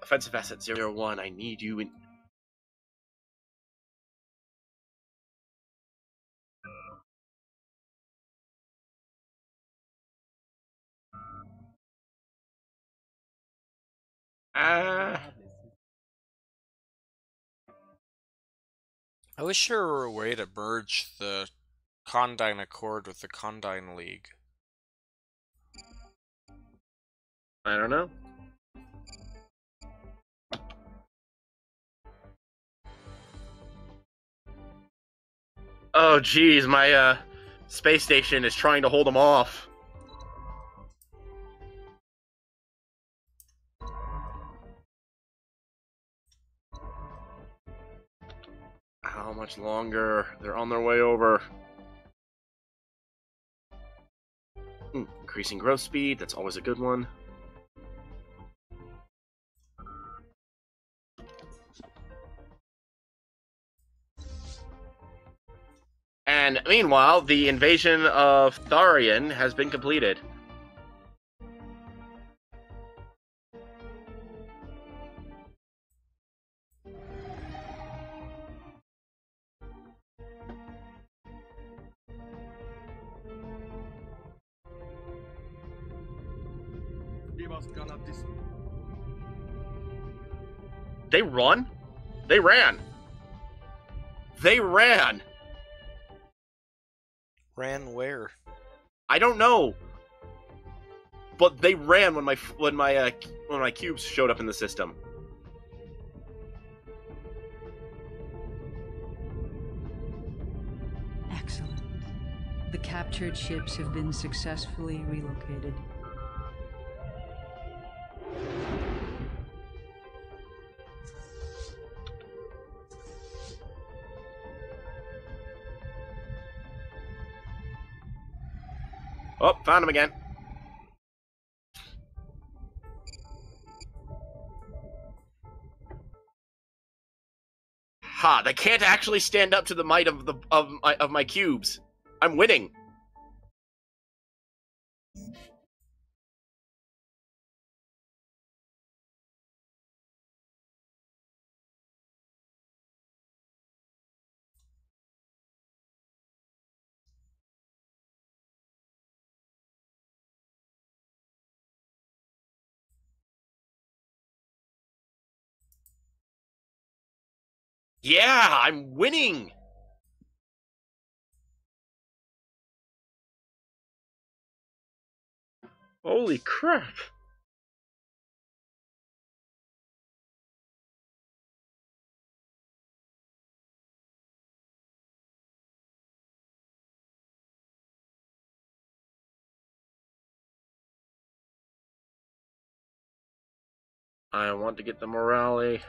Offensive asset 001, I need you in... I wish there were a way to merge the Condyne Accord with the Condyne League. I don't know. Oh, geez, my, space station is trying to hold them off. How much longer? They're on their way over. Increasing growth speed, that's always a good one. And meanwhile, the invasion of Tharian has been completed. They run? They ran. They ran. Ran where? I don't know. But they ran when my cubes showed up in the system. Excellent. The captured ships have been successfully relocated. Oh, found him again. Ha! They can't actually stand up to the might of my cubes. I'm winning. Yeah, I'm winning. Holy crap. I want to get the morale.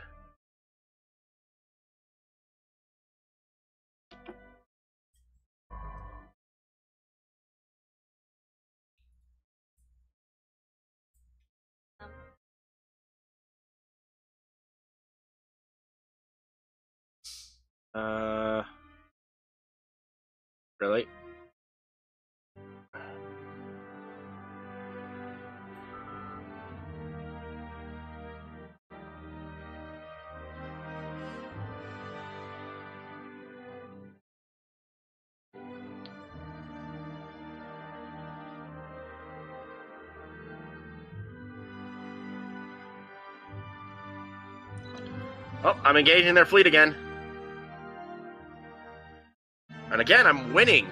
Really? Oh, I'm engaging their fleet again. And again, I'm winning.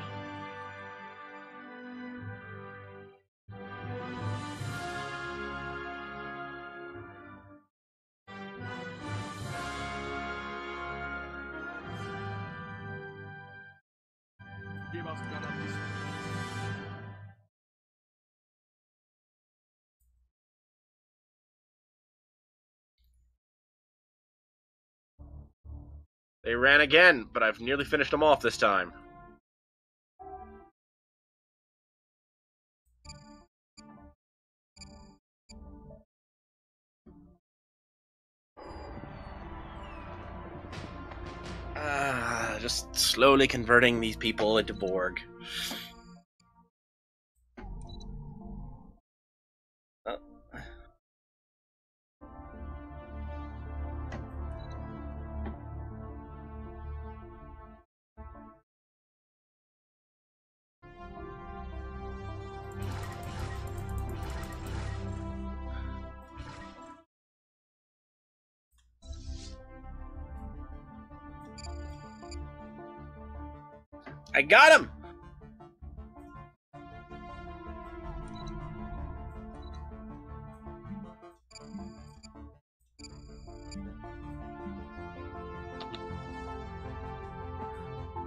They ran again, but I've nearly finished them off this time. Just slowly converting these people into Borg. Oh. I got him!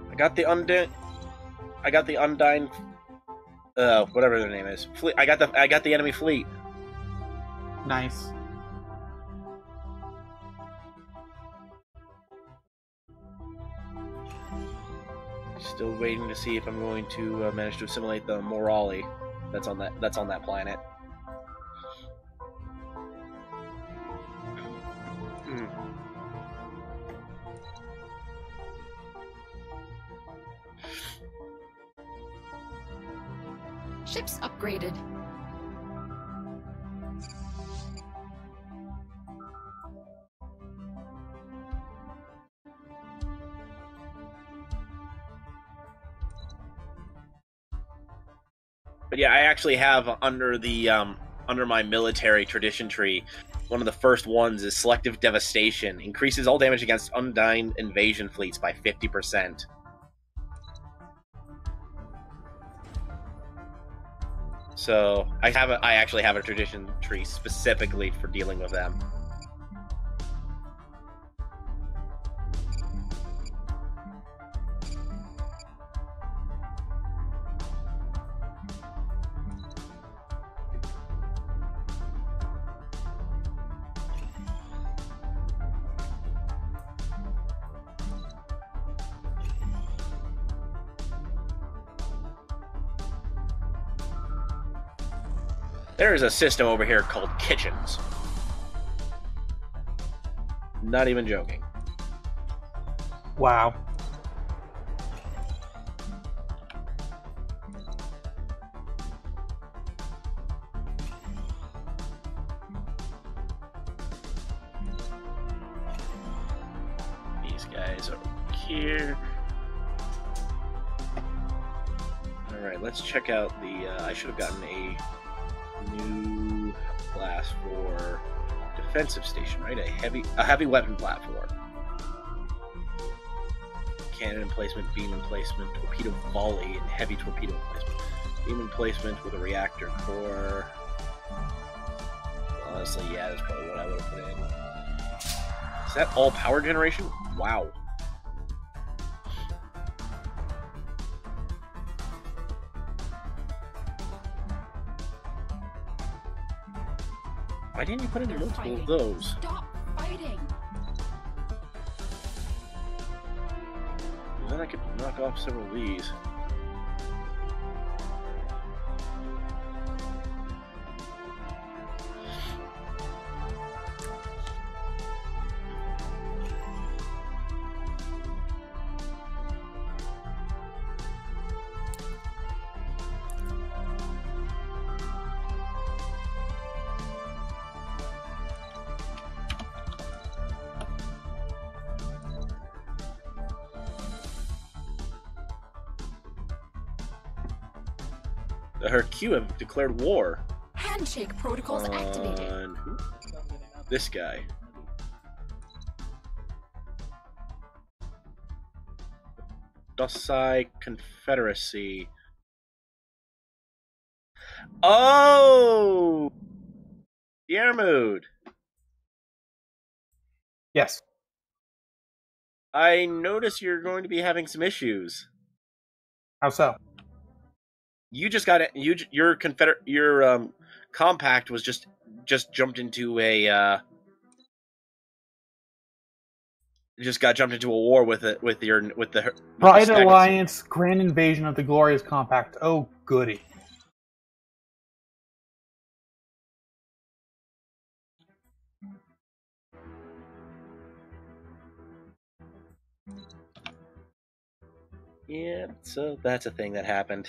I got the Undyne, whatever their name is. Fleet. I got the enemy fleet. Nice. Still waiting to see if I'm going to manage to assimilate the Morali that's on that planet. Ships upgraded. But yeah, I actually have under my military tradition tree, one of the first ones is Selective Devastation. Increases all damage against Undyne invasion fleets by 50%. So I actually have a tradition tree specifically for dealing with them. There is a system over here called kitchens. Not even joking. Wow. These guys over here. Alright, let's check out the... I should have gotten a new class for defensive station, right? A heavy weapon platform. Cannon emplacement, beam emplacement, torpedo volley, and heavy torpedo emplacement. Beam emplacement with a reactor core. Honestly, yeah, that's probably what I would have put in. Is that all power generation? Wow. Why didn't you put in multiple of those? Stop fighting! Then I could knock off several of these. Her Q have declared war. Handshake protocols activated. On this guy. Dosai Confederacy. Oh! Yermood. Yes. I notice you're going to be having some issues. How so? You just got it. Your compact was just jumped into a just got jumped into a war with the Pride stagnancy. Alliance Grand Invasion of the Glorious Compact. Oh, goody. Yeah, so that's a thing that happened.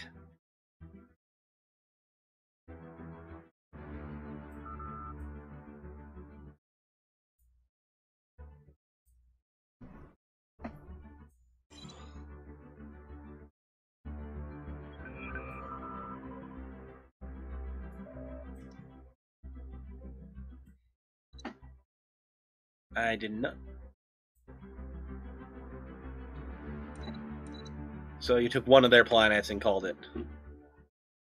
I did not. So you took one of their planets and called it.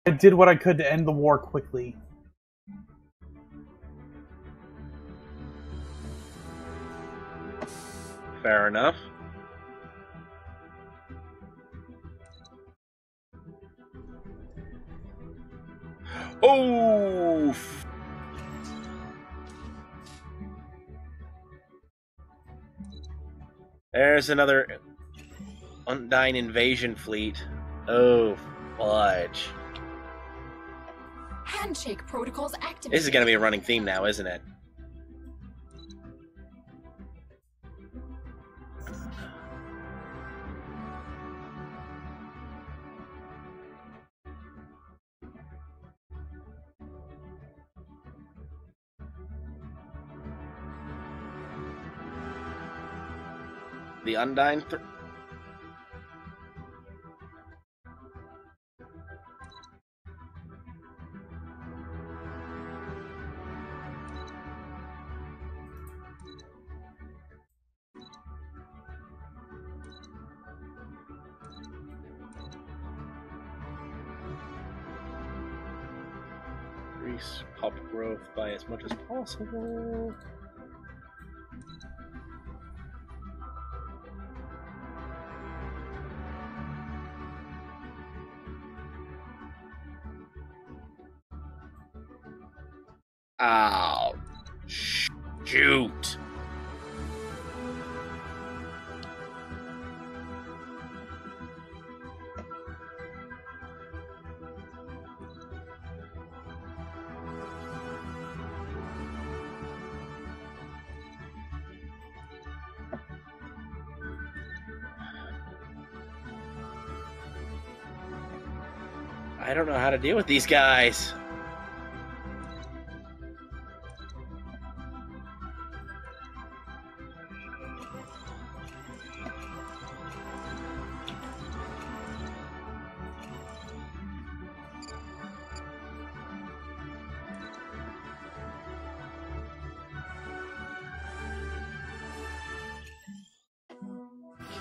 I did what I could to end the war quickly. Fair enough. Oh! There's another Undyne invasion fleet. Oh, fudge. Handshake protocols activated. This is going to be a running theme now, isn't it? The Undyne... Increase pop growth by as much as possible. Ow. Shoot. I don't know how to deal with these guys.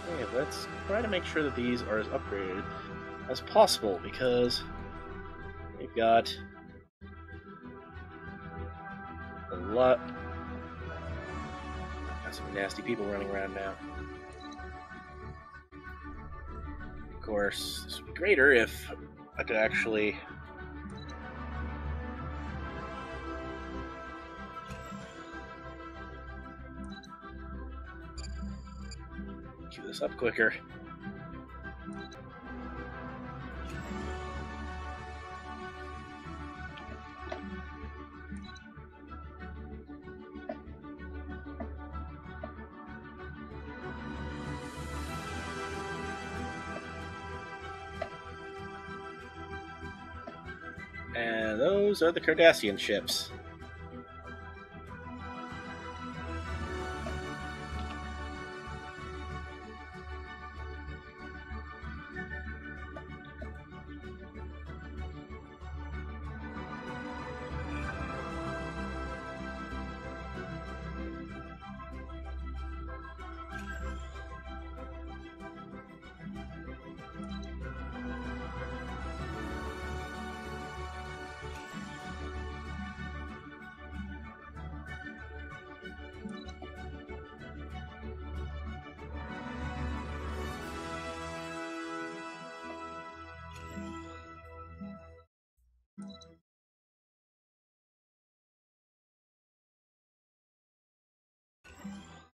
Okay, let's try to make sure that these are as upgraded as possible, because we've got a lot. Got some nasty people running around now. Of course, this would be greater if I could actually queue this up quicker. And those are the Cardassian ships.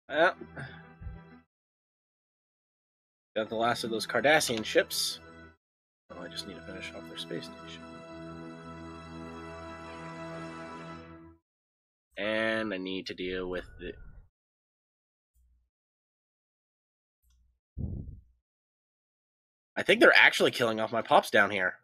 Well, got the last of those Cardassian ships. Oh, I just need to finish off their space station. And I need to deal with the... I think they're actually killing off my pops down here.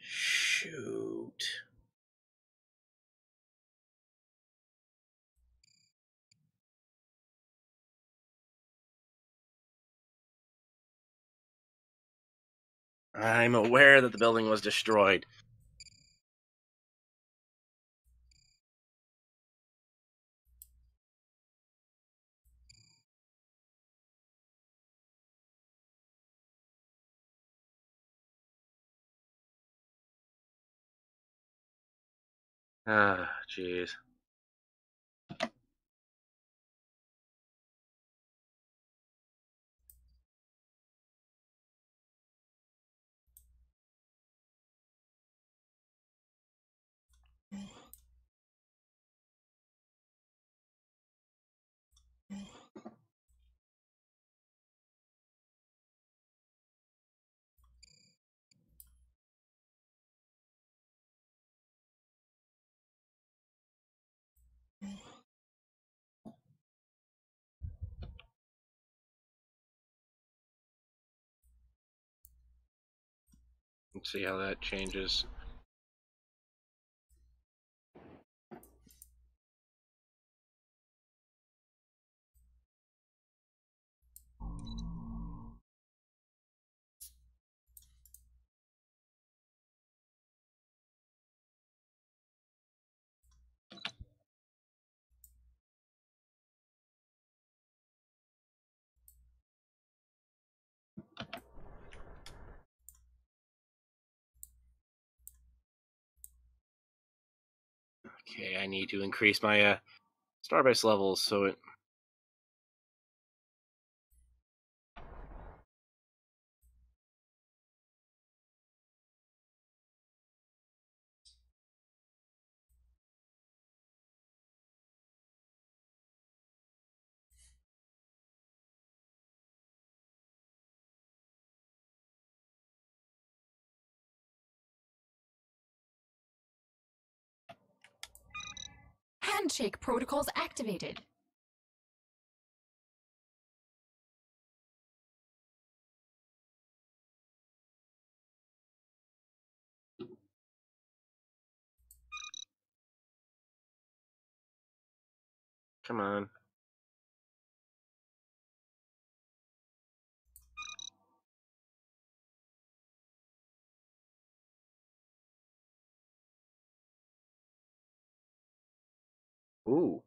Shoot. I'm aware that the building was destroyed. Ah, jeez. Let's see how that changes. Okay, I need to increase my starbase levels so it... Handshake protocols activated. Come on. Ooh.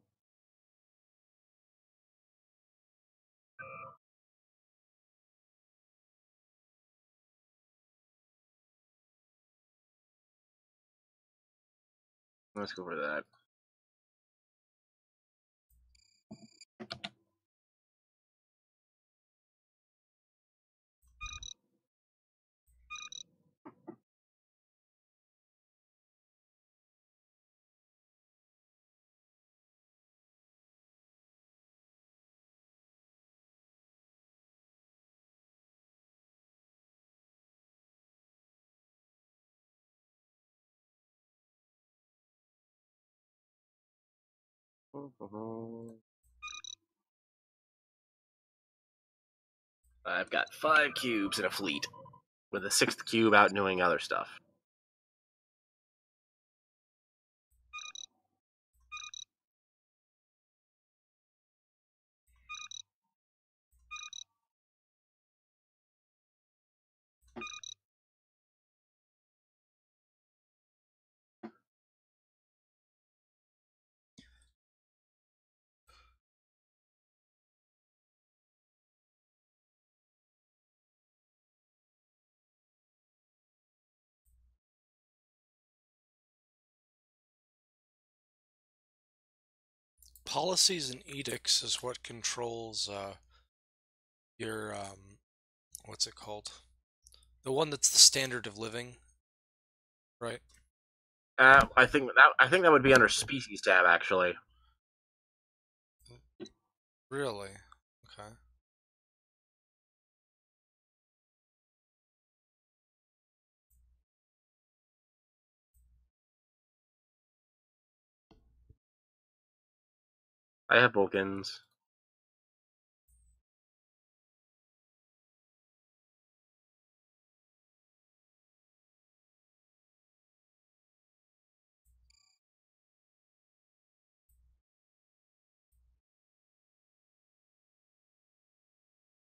Let's go over that. I've got 5 cubes in a fleet, with a 6th cube out doing other stuff. policies and edicts is what controls your what's it called? The one that's the standard of living, right? I think that would be under species tab actually. Really? Okay. I have Vulcans.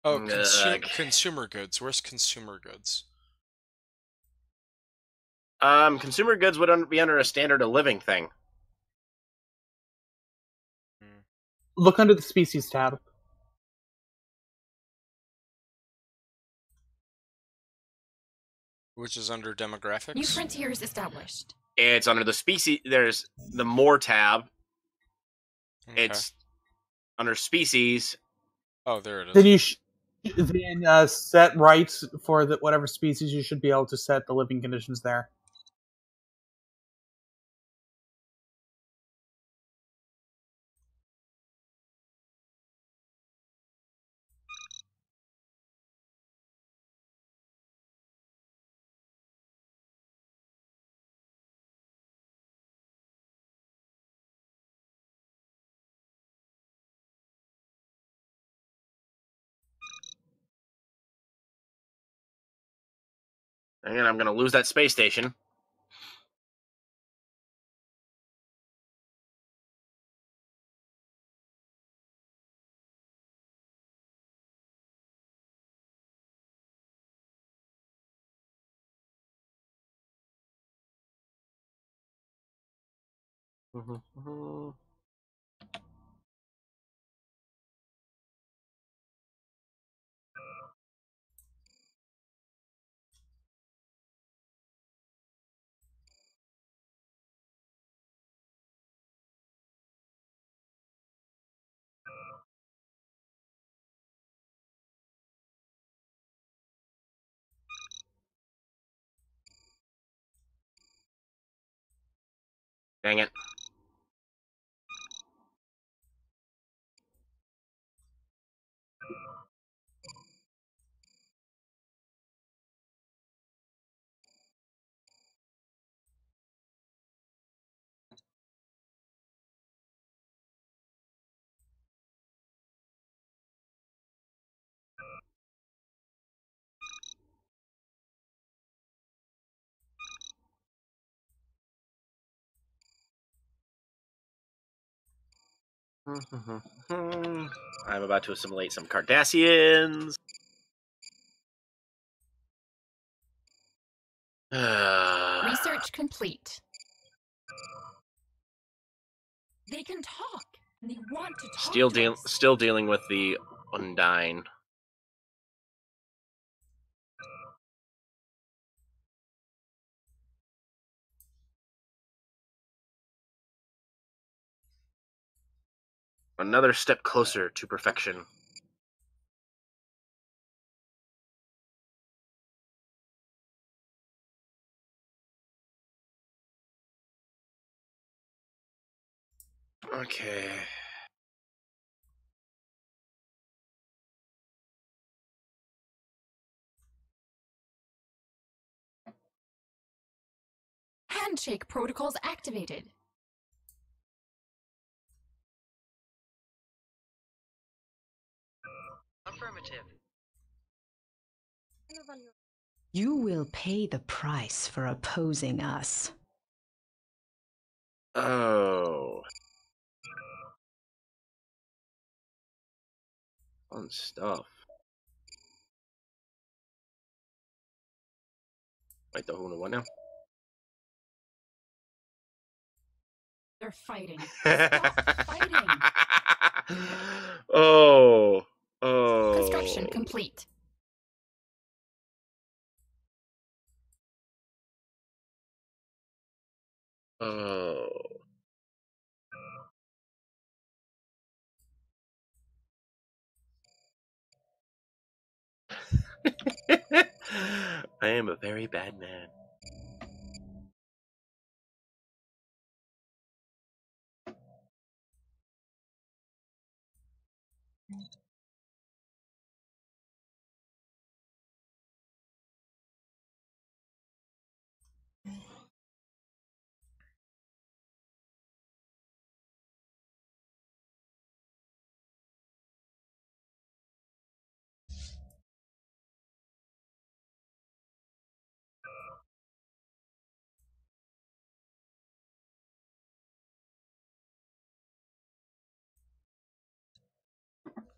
Oh, consumer goods. Where's consumer goods? Consumer goods would be under a standard of living thing. Look under the species tab. Which is under demographics? New frontiers established. It's under the species. There's the more tab. Okay. It's under species. Oh, there it is. Then you set rights for whatever species. You should be able to set the living conditions there. And I'm going to lose that space station. Dang it. I'm about to assimilate some Cardassians. Research complete. They can talk. And they want to talk. Still dealing with the Undine. Another step closer to perfection. Okay. Handshake protocols activated. Affirmative. You will pay the price for opposing us. Oh. Fun stuff. Wait, the who what now? They're fighting. Stop fighting. Oh. Construction complete. Oh. I am a very bad man.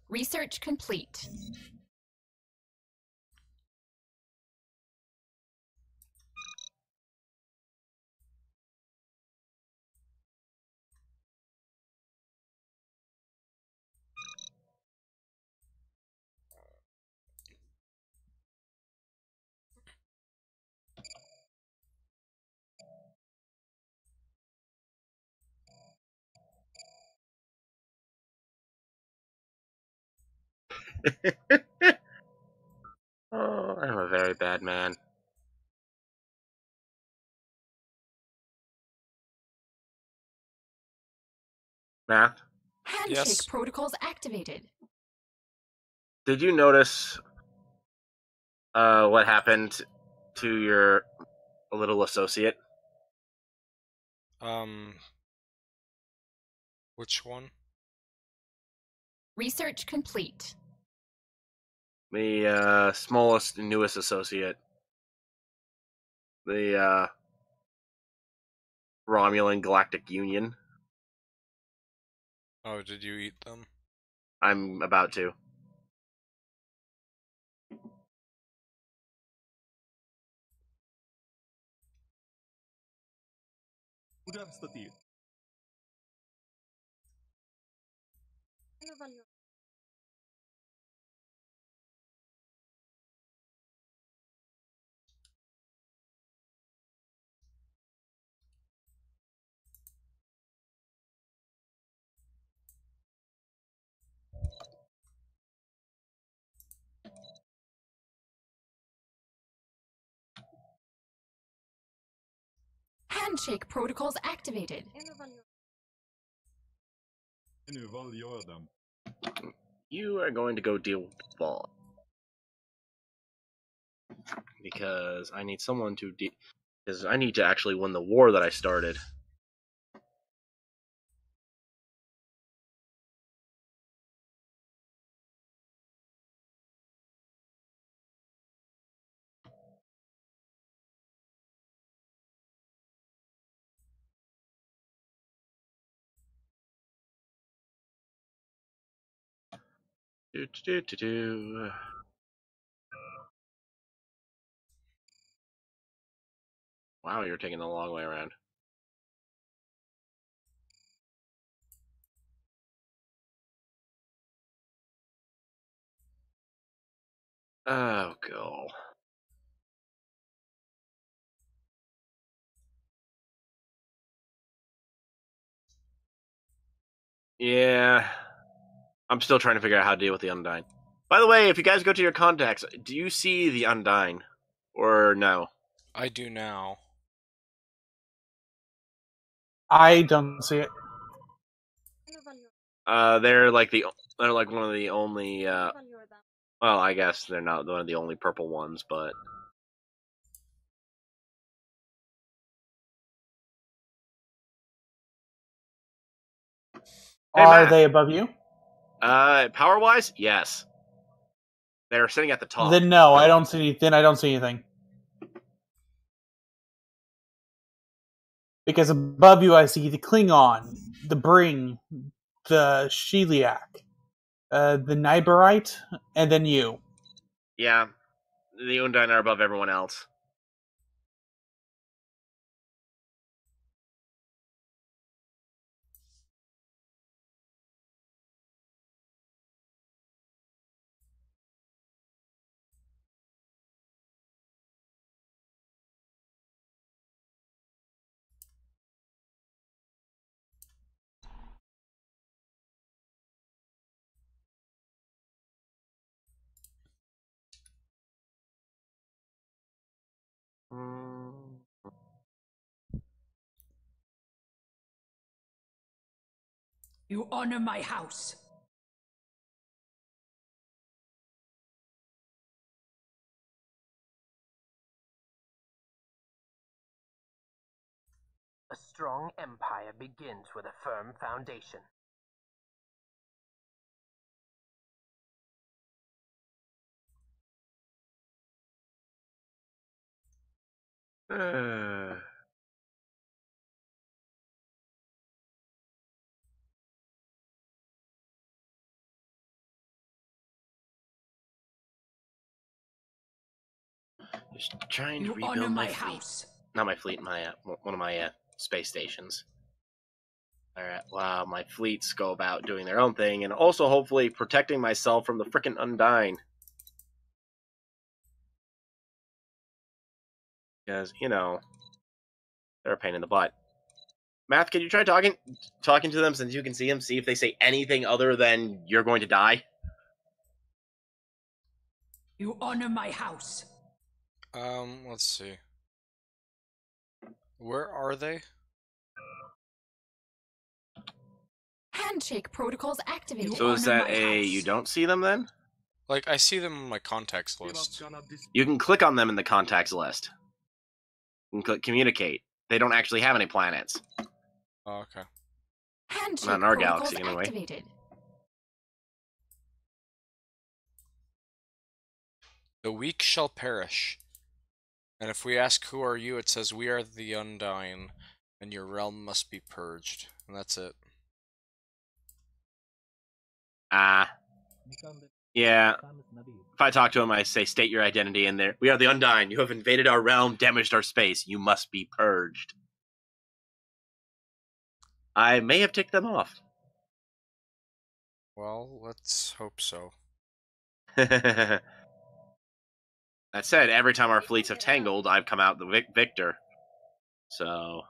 Research complete. Oh, I'm a very bad man. Math? Handshake Yes. protocols activated. Did you notice what happened to your little associate? Which one? Research complete. The smallest and newest associate. The Romulan Galactic Union. Oh, did you eat them? I'm about to. Handshake protocols activated. You are going to go deal with the ball. Because I need someone to because I need to actually win the war that I started. Wow, you're taking the long way around. Oh, go. Yeah. I'm still trying to figure out how to deal with the Undyne. By the way, if you guys go to your contacts, do you see the Undyne? Or no? I do now. I don't see it. They're like one of the only well, I guess they're not one of the only purple ones, but hey, Are Matt. they above you? Power wise, yes. They're sitting at the top. Then no, I don't see. Then I don't see anything. Because above you, I see the Klingon, the Bring, the Sheliak, the Nyberite, and then you. Yeah, the Undyne are above everyone else. You honor my house. A strong empire begins with a firm foundation. Just trying to You rebuild honor my my fleet. house. Not my fleet, my one of my space stations. Alright, wow, my fleets go about doing their own thing, and also hopefully protecting myself from the frickin' Undyne. Because, you know, they're a pain in the butt. Math, can you try talking to them since you can see them, see if they say anything other than you're going to die? You honor my house. Let's see. Where are they? Handshake protocols activated. So is that you don't see them then? Like, I see them in my contacts list. You can click on them in the contacts list. You can click communicate. They don't actually have any planets. Oh, okay. Handshake Not in our protocols galaxy, anyway. activated. The weak shall perish. And if we ask who are you, it says we are the Undyne, and your realm must be purged. And that's it. Yeah. If I talk to him, I say, state your identity in there. We are the Undyne. You have invaded our realm, damaged our space. You must be purged. I may have ticked them off. Well, let's hope so. That said, every time our fleets have tangled, I've come out the victor. So...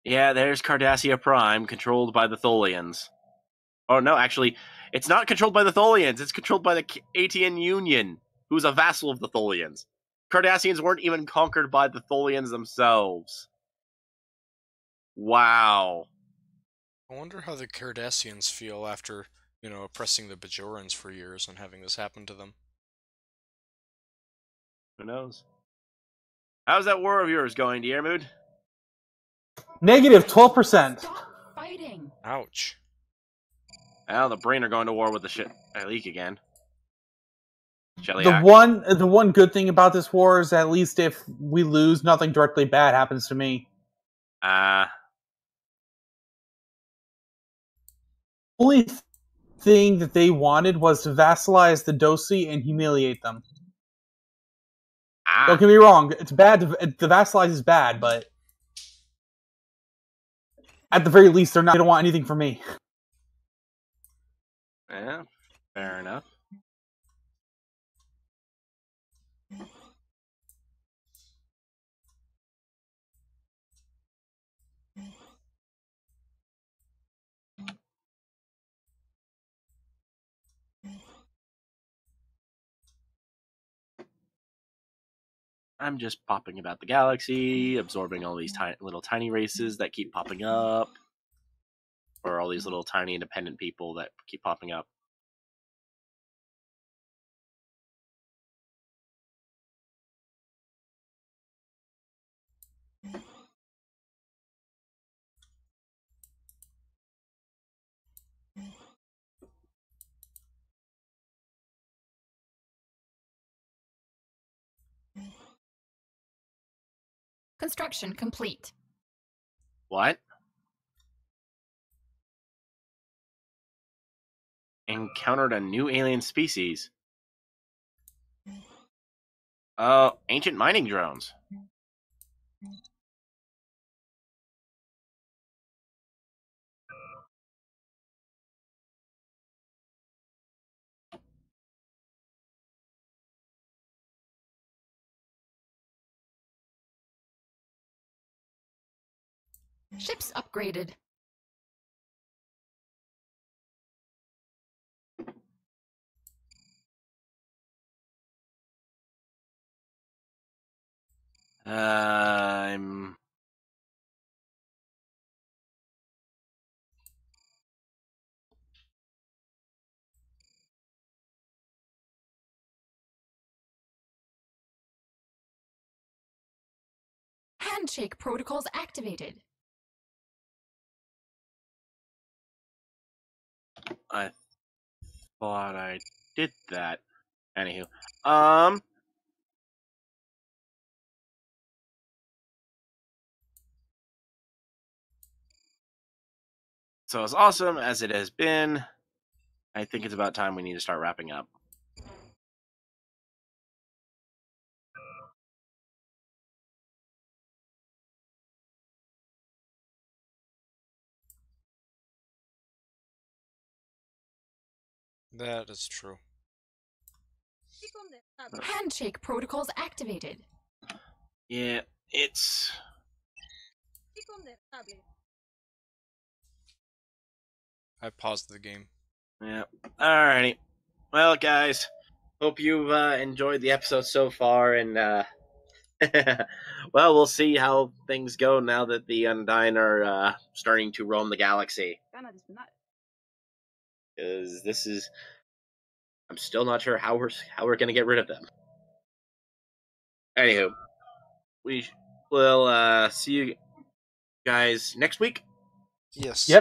Yeah, there's Cardassia Prime, controlled by the Tholians. Oh, no, actually, it's not controlled by the Tholians. It's controlled by the ATN Union, who's a vassal of the Tholians. Cardassians weren't even conquered by the Tholians themselves. Wow. I wonder how the Cardassians feel after, oppressing the Bajorans for years and having this happen to them. Who knows? How's that war of yours going, Diermood? Negative 12%. Stop fighting. Ouch. Well, the Brain are going to war with the leak again. The one good thing about this war is at least if we lose, nothing directly bad happens to me. Only thing that they wanted was to vassalize the Dosi and humiliate them. Don't get me wrong, it's bad. The vassalize is bad, but at the very least, they don't want anything from me. Yeah, fair enough. I'm just popping about the galaxy, absorbing all these little tiny races that keep popping up. Or all these little tiny independent people that keep popping up. Construction complete. What? Encountered a new alien species. Ancient mining drones. Ship's upgraded. I'm... Handshake protocols activated. I thought I did that. Anywho. So as awesome as it has been, I think it's about time we need to start wrapping up. That is true. Handshake protocols activated. Yeah, it's... I paused the game. Yeah. Alrighty. Well, guys, hope you've enjoyed the episode so far, and well, we'll see how things go now that the Undyne are starting to roam the galaxy. Because this is... I'm still not sure how we're going to get rid of them. Anywho, we will see you guys next week. Yes. Yep.